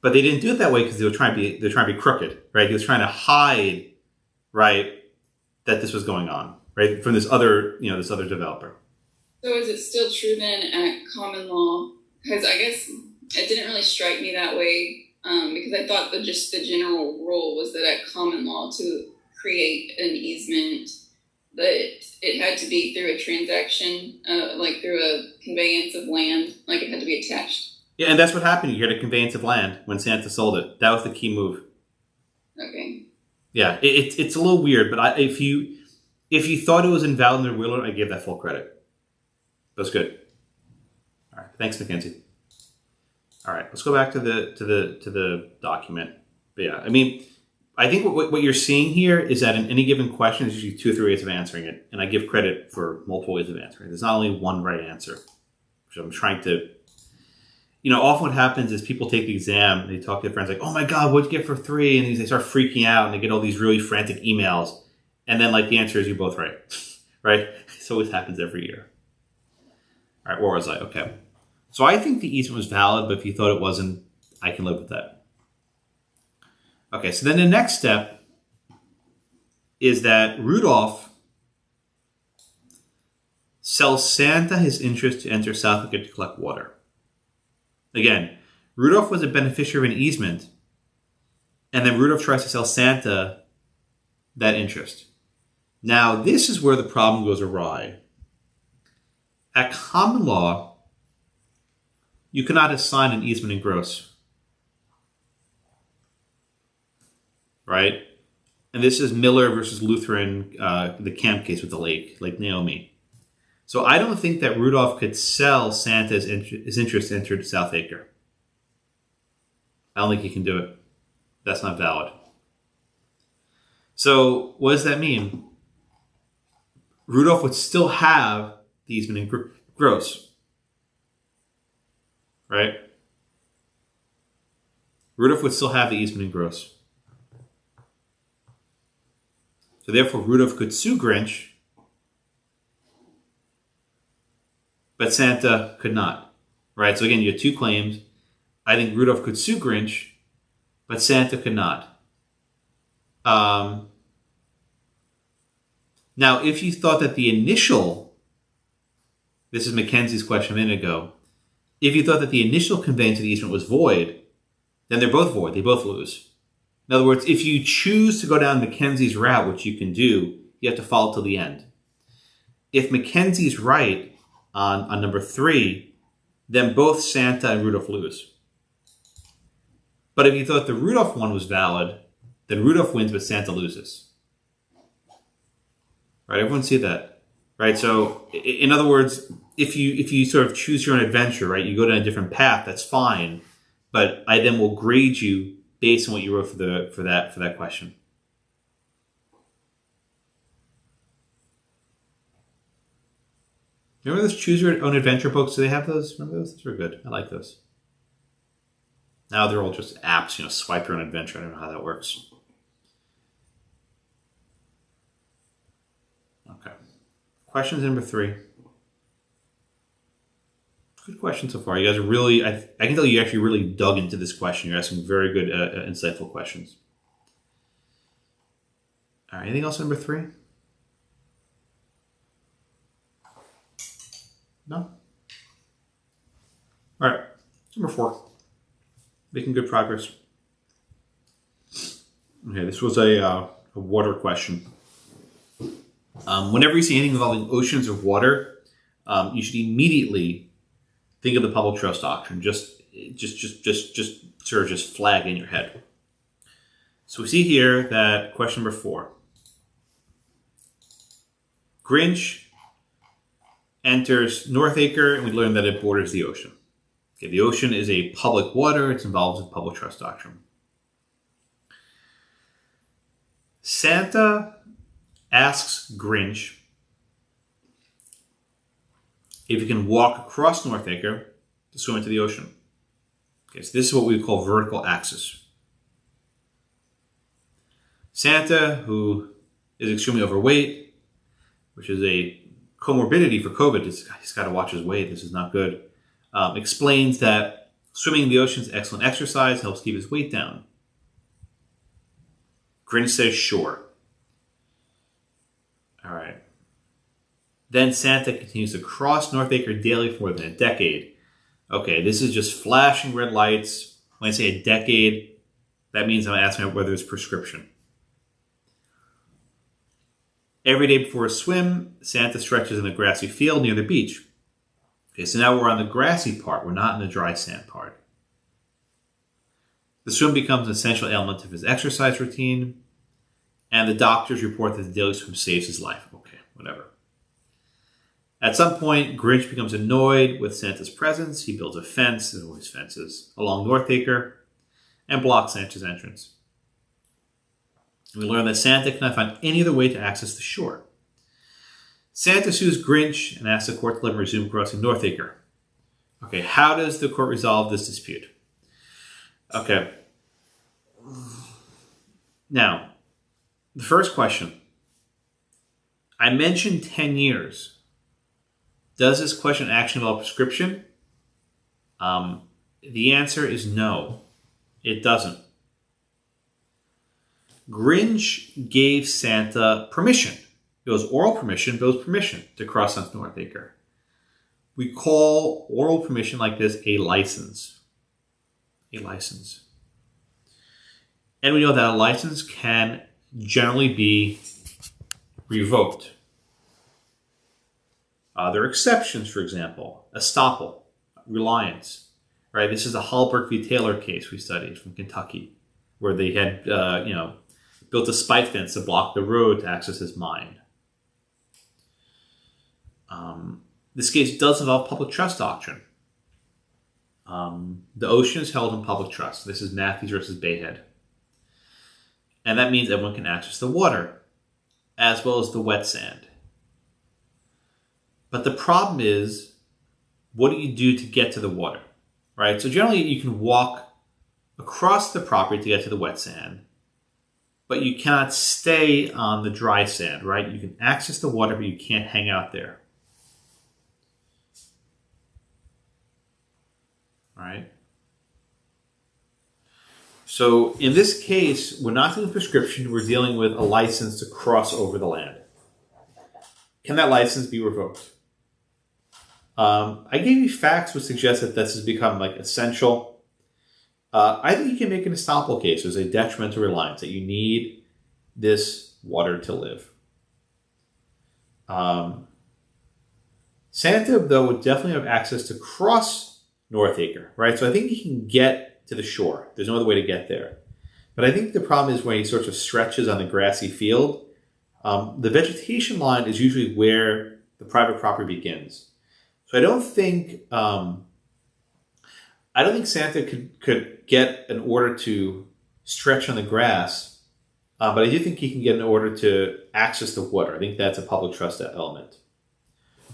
A: But they didn't do it that way because they're trying to be crooked, right? He was trying to hide, right, that this was going on, right, from this other developer.
G: So is it still true then at common law? Because I guess it didn't really strike me that way, because I thought that just the general rule was that at common law to create an easement, that it had to be through a transaction, like through a conveyance of land, like it had to be attached. Yeah,
A: and that's what happened. You had a conveyance of land when Santa sold it. That was the key move.
G: Okay.
A: Yeah, it's a little weird, but if you thought it was invalid in the Willard, I give that full credit. That's good. All right, thanks, Mackenzie. All right, let's go back to the document. But yeah, I mean, I think what you're seeing here is that in any given question, there's usually 2 or 3 ways of answering it, and I give credit for multiple ways of answering it. There's not only one right answer, which I'm trying to. Often what happens is people take the exam and they talk to their friends like, "Oh my God, what'd you get for 3?" And they start freaking out and they get all these really frantic emails, and then the answer is you're both right, right? So it happens every year. All right, where was I? Okay. So I think the easement was valid, but if you thought it wasn't, I can live with that. Okay, so then the next step is that Rudolph sells Santa his interest to enter Southwick to collect water. Again, Rudolph was a beneficiary of an easement, and then Rudolph tries to sell Santa that interest. Now, this is where the problem goes awry. At common law, you cannot assign an easement in gross. Right? And this is Miller versus Lutheran, the camp case with the lake, Lake Naomi. So I don't think that Rudolph could sell Santa's his interest to enter South Acre. I don't think he can do it. That's not valid. So what does that mean? Rudolph would still have the easement in gross. Right? Rudolph would still have the easement in gross. So therefore, Rudolph could sue Grinch, but Santa could not. Right? So again, you have 2 claims. I think Rudolph could sue Grinch, but Santa could not. Now, if you thought that the initial, this is Mackenzie's question a minute ago, if you thought that the initial conveyance of the easement was void, then they're both void. They both lose. In other words, if you choose to go down Mackenzie's route, which you can do, you have to follow till the end. If Mackenzie's right on number 3, then both Santa and Rudolph lose. But if you thought the Rudolph one was valid, then Rudolph wins, but Santa loses. Right? Everyone see that, right? So, in other words, if you sort of choose your own adventure, right, you go down a different path, that's fine. But I then will grade you based on what you wrote for that question. Remember those choose your own adventure books? Do they have those? Remember those? Those were good. I like those. Now they're all just apps, swipe your own adventure. I don't know how that works. Okay. Question number 3. Good question so far. You guys are really, I can tell you actually really dug into this question. You're asking very good, insightful questions. All right, anything else on number 3? No? All right, number 4. Making good progress. Okay, this was a water question. Whenever you see anything involving oceans or water, you should immediately think of the public trust doctrine. Just sort of just flag in your head. So we see here that question number 4. Grinch enters North Acre, and we learn that it borders the ocean. Okay, the ocean is a public water. It's involved with public trust doctrine. Santa asks Grinch if he can walk across Northacre to swim into the ocean. Okay, so this is what we call vertical axis. Santa, who is extremely overweight, which is a comorbidity for COVID, he's got to watch his weight, this is not good, explains that swimming in the ocean is excellent exercise, helps keep his weight down. Grinch says, sure. All right. Then Santa continues to cross Northacre daily for more than a decade. Okay, this is just flashing red lights. When I say a decade, that means I'm asking whether it's prescription. Every day before a swim, Santa stretches in a grassy field near the beach. Okay, so now we're on the grassy part. We're not in the dry sand part. The swim becomes an essential element of his exercise routine, and the doctors report that the daily swim saves his life. Okay, whatever. At some point, Grinch becomes annoyed with Santa's presence. He builds a fence, there's always fences, along Northacre and blocks Santa's entrance. We learn that Santa cannot find any other way to access the shore. Santa sues Grinch and asks the court to let him resume crossing Northacre. Okay, how does the court resolve this dispute? Okay. Now, the first question. I mentioned 10 years. Does this question actually involve prescription? The answer is no. It doesn't. Grinch gave Santa permission. It was oral permission, but it was permission to cross onto Northacre. We call oral permission like this a license. A license. And we know that a license can generally be revoked. There are exceptions, for example, Estoppel Reliance. Right? This is a Hallberg v. Taylor case we studied from Kentucky, where they had built a spike fence to block the road to access his mine. This case does involve public trust doctrine. The ocean is held in public trust. This is Matthews versus Bayhead. And that means everyone can access the water, as well as the wet sand. But the problem is, what do you do to get to the water? Right? So generally you can walk across the property to get to the wet sand, but you cannot stay on the dry sand, right? You can access the water, but you can't hang out there. All right? So in this case, we're not dealing with prescription, we're dealing with a license to cross over the land. Can that license be revoked? I gave you facts which suggest that this has become like essential. I think you can make an Estoppel case. There's a detrimental reliance that you need this water to live. Santa, though, would definitely have access to cross Northacre, right? So I think he can get to the shore. There's no other way to get there. But I think the problem is when he sort of stretches on the grassy field, the vegetation line is usually where the private property begins. So I don't think Santa could get an order to stretch on the grass, but I do think he can get an order to access the water. I think that's a public trust element.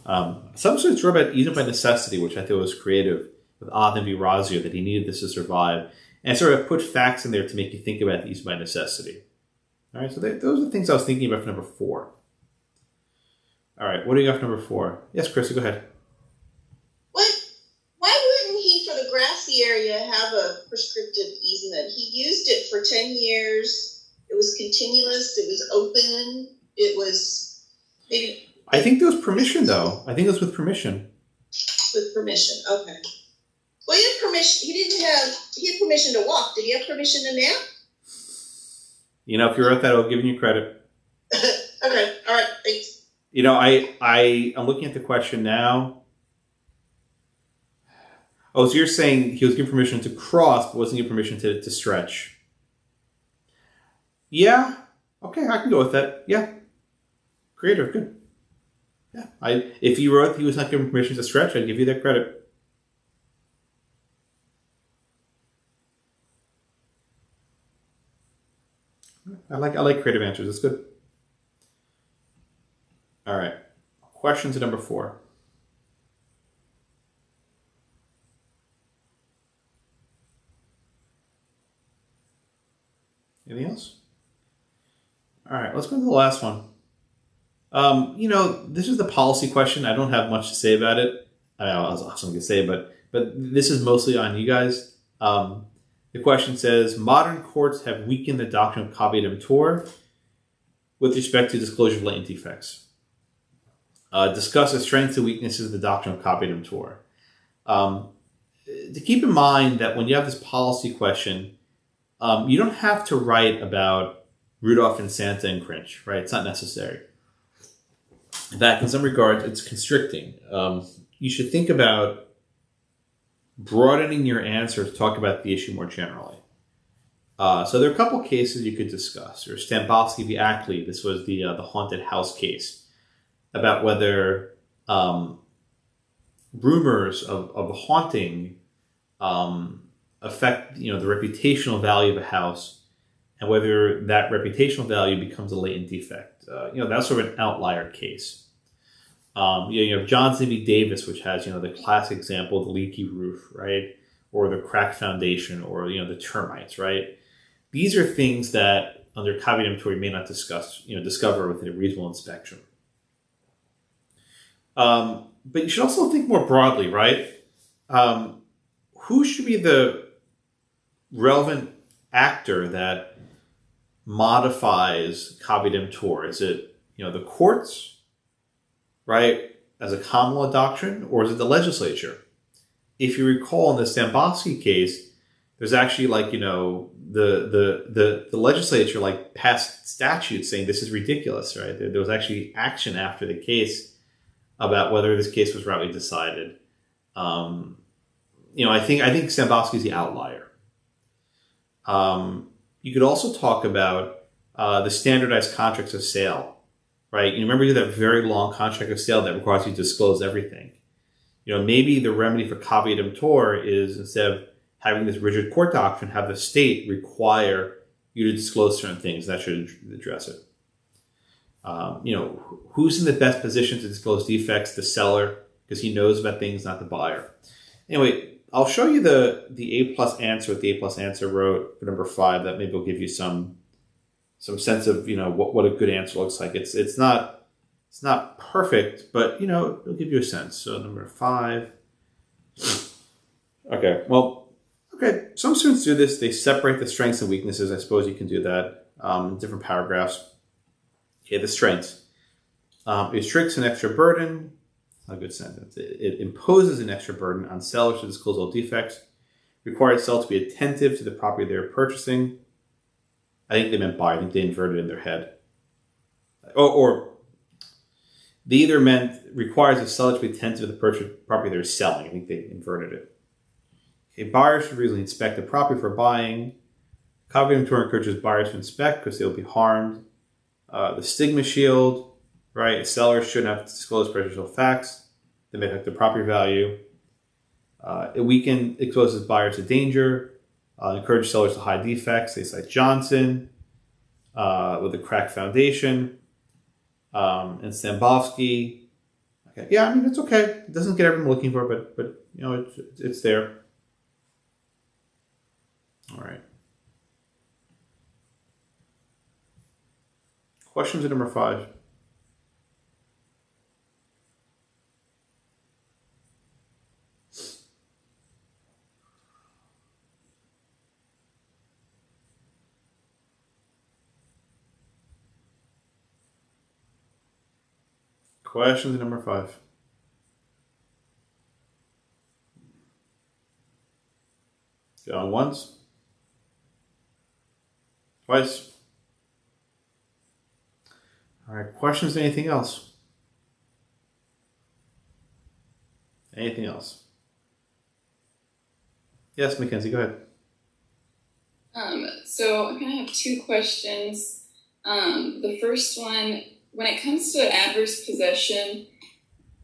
A: Some sort of wrote about easement by necessity, which I thought was creative, with Othman v. Razio, that he needed this to survive, and sort of put facts in there to make you think about the easement by necessity. All right, so those are the things I was thinking about for number 4. All right, what do you got for number 4? Yes, Chris, go ahead.
D: Why wouldn't he, for the grassy area, have a prescriptive easement? He used it for 10 years. It was continuous. It was open. It was maybe.
A: I think there was permission, though. I think it was with permission.
D: With permission, okay. Well, he had permission. He had permission to walk. Did he have permission to nap?
A: You know, if you wrote that, I'll give you credit.
D: Okay, all right, thanks.
A: You know, I'm looking at the question now. Oh, so you're saying he was given permission to cross, but wasn't given permission to stretch? Yeah. Okay, I can go with that. Yeah. Creative, good. Yeah. If you wrote he was not given permission to stretch, I'd give you that credit. I like creative answers. That's good. All right. Question to number 4. Anything else? All right, let's go to the last one. This is the policy question. I don't have much to say about it. I was awesome to say, but this is mostly on you guys. The question says, modern courts have weakened the doctrine of caveat emptor with respect to disclosure of latent defects. Discuss the strengths and weaknesses of the doctrine of caveat emptor. To keep in mind that when you have this policy question, you don't have to write about Rudolph and Santa and Grinch, right? It's not necessary. In fact, in some regards, it's constricting. You should think about broadening your answer to talk about the issue more generally. So there are a couple cases you could discuss. There's Stambovsky v. Ackley. This was the haunted house case about whether rumors of a haunting affect the reputational value of a house, and whether that reputational value becomes a latent defect. That's sort of an outlier case. You have Johnson v. Davis, which has the classic example of the leaky roof, right, or the cracked foundation, or the termites, right. These are things that under caveat emptor you may not discover within a reasonable inspection. But you should also think more broadly, right? Who should be the relevant actor that modifies caveat emptor? Is it the courts, right, as a common law doctrine, or is it the legislature? If you recall in the Stambovsky case, there's actually the legislature passed statutes saying this is ridiculous, right? There was actually action after the case about whether this case was rightly decided. I think Stambovsky is the outlier. You could also talk about the standardized contracts of sale, right? You remember you have that very long contract of sale that requires you to disclose everything. Maybe the remedy for caveat emptor is, instead of having this rigid court doctrine, have the state require you to disclose certain things. That should address it. Who's in the best position to disclose defects? The seller, because he knows about things, not the buyer. Anyway, I'll show you the A+ answer, what the A+ answer wrote for number 5. That maybe will give you some sense of what a good answer looks like. It's not perfect, but it'll give you a sense. So number 5. Okay. Some students do this. They separate the strengths and weaknesses. I suppose you can do that in different paragraphs. Okay, the strengths. It restricts an extra burden. A good sentence. It imposes an extra burden on sellers to disclose all defects. Requires sellers to be attentive to the property they're purchasing. I think they meant buy. I think they inverted it in their head. Or they either meant requires a seller to be attentive to the property they're selling. I think they inverted it. Okay, buyers should reasonably inspect the property for buying. Caveat emptor encourages buyers to inspect because they will be harmed. The stigma shield. Right, sellers shouldn't have to disclose prejudicial facts that may affect the property value. It exposes buyers to danger. Encourage sellers to hide defects. They cite Johnson with the cracked foundation and Stambovsky. Okay, yeah, it's okay. It doesn't get everyone looking for it, but it's there. All right. Questions at number 5. Questions at number 5. Going once. Twice. All right. Questions? Anything else? Anything else? Yes, Mackenzie, go ahead.
G: So I'm going to have 2 questions. The first one, when it comes to adverse possession,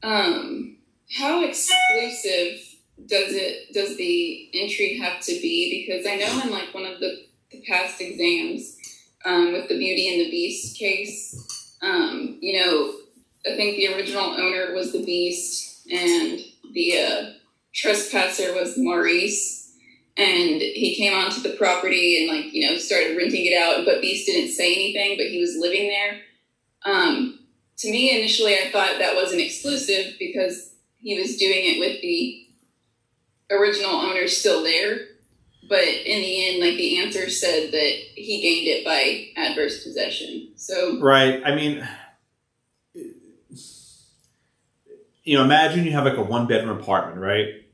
G: how exclusive does the entry have to be? Because I know in one of the past exams, with the Beauty and the Beast case. I think the original owner was the Beast, and the trespasser was Maurice. And he came onto the property and started renting it out, but Beast didn't say anything, but he was living there. To me, initially, I thought that wasn't exclusive because he was doing it with the original owner still there. But in the end, the answer said that he gained it by adverse possession. So
A: right. I mean, imagine you have a 1-bedroom apartment, right?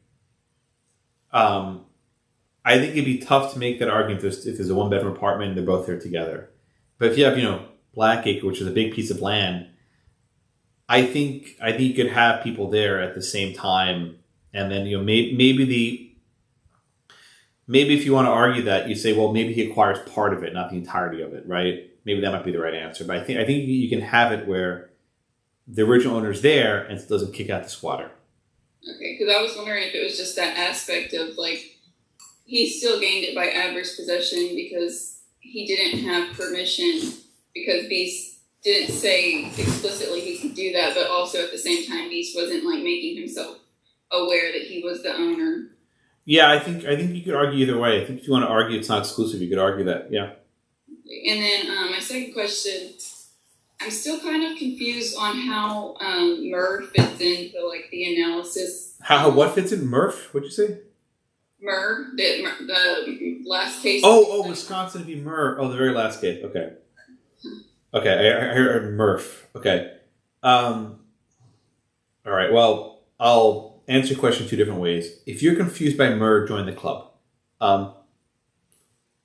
A: I think it'd be tough to make that argument if there's a 1-bedroom apartment and they're both there together. But if you have, Blackacre, which is a big piece of land, I think you could have people there at the same time, and then maybe if you want to argue that, you say, well, maybe he acquires part of it, not the entirety of it, right? Maybe that might be the right answer. But I think you can have it where the original owner's there and it doesn't kick out the squatter.
G: Okay, because I was wondering if it was just that aspect of he still gained it by adverse possession because he didn't have permission, because Beast didn't say explicitly he could do that, but also at the same time Beast wasn't making himself aware that he was the owner.
A: Yeah, I think you could argue either way. I think if you want to argue it's not exclusive, you could argue that, yeah.
G: And then my second question, I'm still kind of confused on how MER fits into the analysis.
A: How what fits in Murph? What'd you say?
G: MER, the last case.
A: Oh, Wisconsin v. MER. Oh, the very last case. Okay. Okay, I heard Murph. Okay. All right. Well, I'll answer your question 2 different ways. If you're confused by MER, join the club.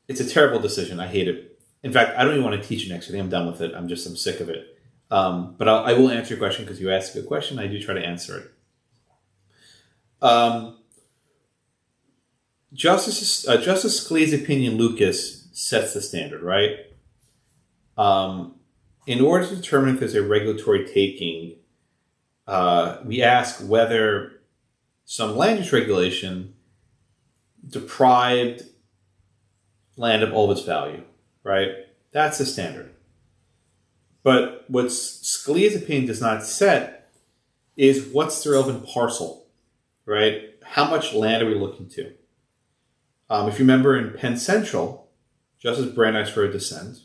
A: It's a terrible decision. I hate it. In fact, I don't even want to teach it next. I think I'm done with it. I'm sick of it. But I will answer your question because you asked a good question. I do try to answer it. Justice Scalia's opinion, Lucas, sets the standard, right? In order to determine if there's a regulatory taking, we ask whether some land use regulation deprived land of all of its value, right? That's the standard. But what Scalia's opinion does not set is what's the relevant parcel, right? How much land are we looking to? If you remember in Penn Central, Justice Brandeis wrote a dissent.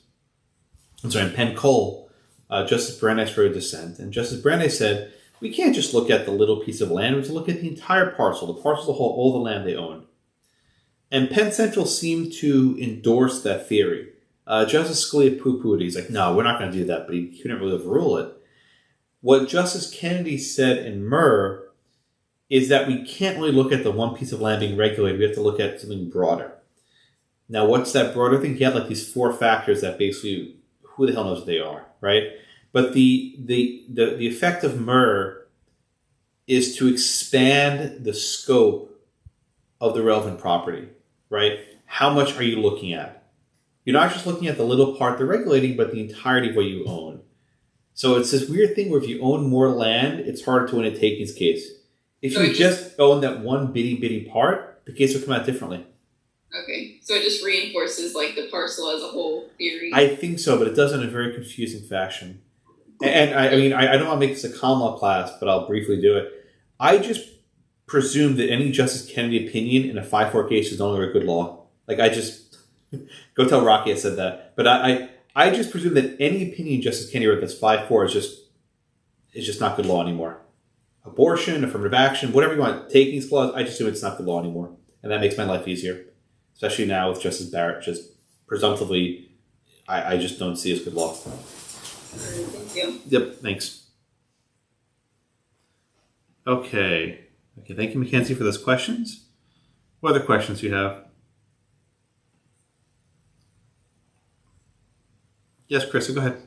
A: In Penn Cole, Justice Brandeis wrote a dissent. And Justice Brandeis said, we can't just look at the little piece of land. We have to look at the entire parcel, the parcel as a whole, all the land they owned. And Penn Central seemed to endorse that theory. Justice Scalia poo-pooed it. He's like, no, we're not going to do that, but he couldn't really overrule it. What Justice Kennedy said in MER is that we can't really look at the one piece of land being regulated. We have to look at something broader. Now, what's that broader thing? He had these 4 factors that basically, who the hell knows what they are, right? But the effect of MER is to expand the scope of the relevant property, right? How much are you looking at? You're not just looking at the little part they're regulating, but the entirety of what you own. So it's this weird thing where if you own more land, it's harder to win a takings case. If you just own that one bitty part, the case will come out differently.
G: Okay, so it just reinforces the parcel as a whole theory.
A: I think so, but it does in a very confusing fashion. And I don't want to make this a common law class, but I'll briefly do it. I just presume that any Justice Kennedy opinion in a 5-4 case is no longer a good law. I just go tell Rocky I said that. But I just presume that any opinion Justice Kennedy wrote that's 5-4 is just not good law anymore. Abortion, affirmative action, whatever you want, takings clause, I just assume it's not good law anymore. And that makes my life easier. Especially now with Justice Barrett, just presumptively, I just don't see as good law.
G: Thank you.
A: Yep, thanks. Okay, thank you, Mackenzie, for those questions. What other questions do you have? Yes, Chris, go ahead.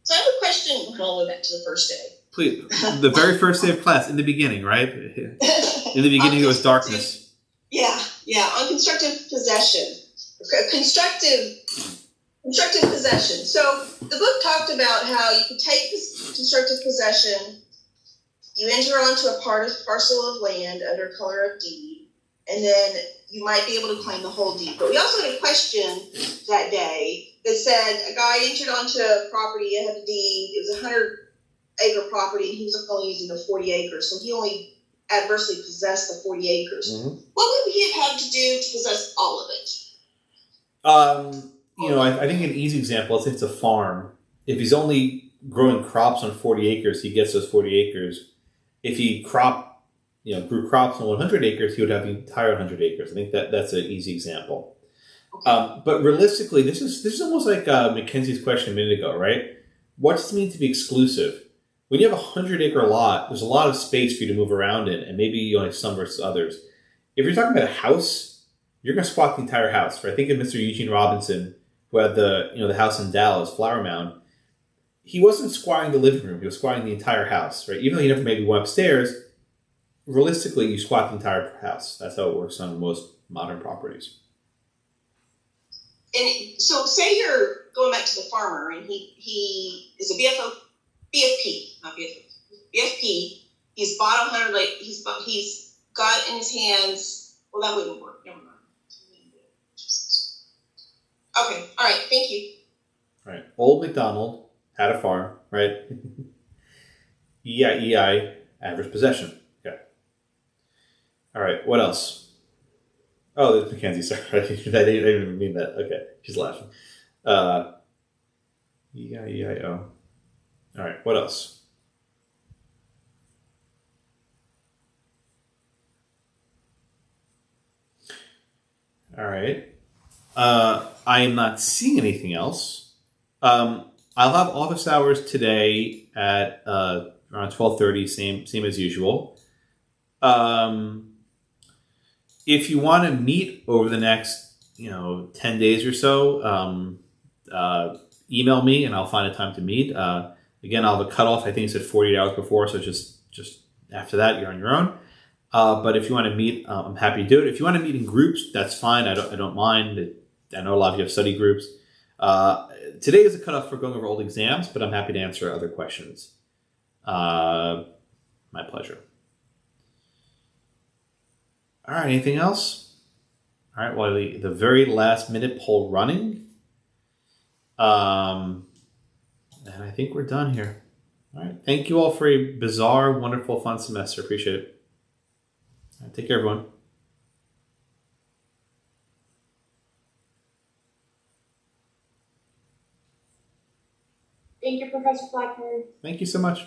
D: So I have a question all the way back to the first day.
A: Please, the very first day of class, in the beginning, right? In the beginning, it was darkness.
D: Yeah, on constructive possession. Constructive possession. So the book talked about how you could take constructive possession, you enter onto a parcel of land under color of deed, and then you might be able to claim the whole deed. But we also had a question that day that said a guy entered onto a property, it had a deed, it was a 100-acre property, and he was only using the 40 acres, so he only adversely possessed the 40 acres.
A: Mm-hmm.
D: What would he have had to do to possess all of it?
A: I think an easy example, let's say it's a farm. If he's only growing crops on 40 acres, he gets those 40 acres. If he grew crops on 100 acres, he would have the entire 100 acres. I think that's an easy example.
D: Okay.
A: But realistically, this is almost like Mackenzie's question a minute ago, right? What does it mean to be exclusive? When you have a 100-acre lot, there's a lot of space for you to move around in, and maybe you only have some versus others. If you're talking about a house, you're going to squat the entire house. Right? Think of Mr. Eugene Robinson, who had the house in Dallas, Flower Mound. He wasn't squatting the living room; he was squatting the entire house. Right? Even though he never maybe went upstairs, realistically, you squat the entire house. That's how it works on most modern properties.
D: And so, say you're going back to the farmer, and he is a BFP, not BFP. BFP. He's bought 100. He's got in his hands. Well, that wouldn't work. Never mind. Okay. All right. Thank you.
A: All right. Old MacDonald had a farm. Right. EI, average possession. Okay. All right. What else? Oh, there's Mackenzie. Sorry, I didn't even mean that. Okay, she's laughing. EIO. All right. What else? All right. I am not seeing anything else. I'll have office hours today at around 12:30, same as usual. If you want to meet over the next 10 days or so, email me and I'll find a time to meet. Again, I'll have a cutoff. I think it's at 48 hours before, so just after that, you're on your own. But if you want to meet, I'm happy to do it. If you want to meet in groups, that's fine. I don't mind. I know a lot of you have study groups. Today is a cutoff for going over old exams, but I'm happy to answer other questions. My pleasure. All right, anything else? All right, well, the very last minute poll running. And I think we're done here. All right, thank you all for a bizarre, wonderful, fun semester. Appreciate it. All right, take care, everyone.
F: Thank you, Professor Blackmore.
A: Thank you so much.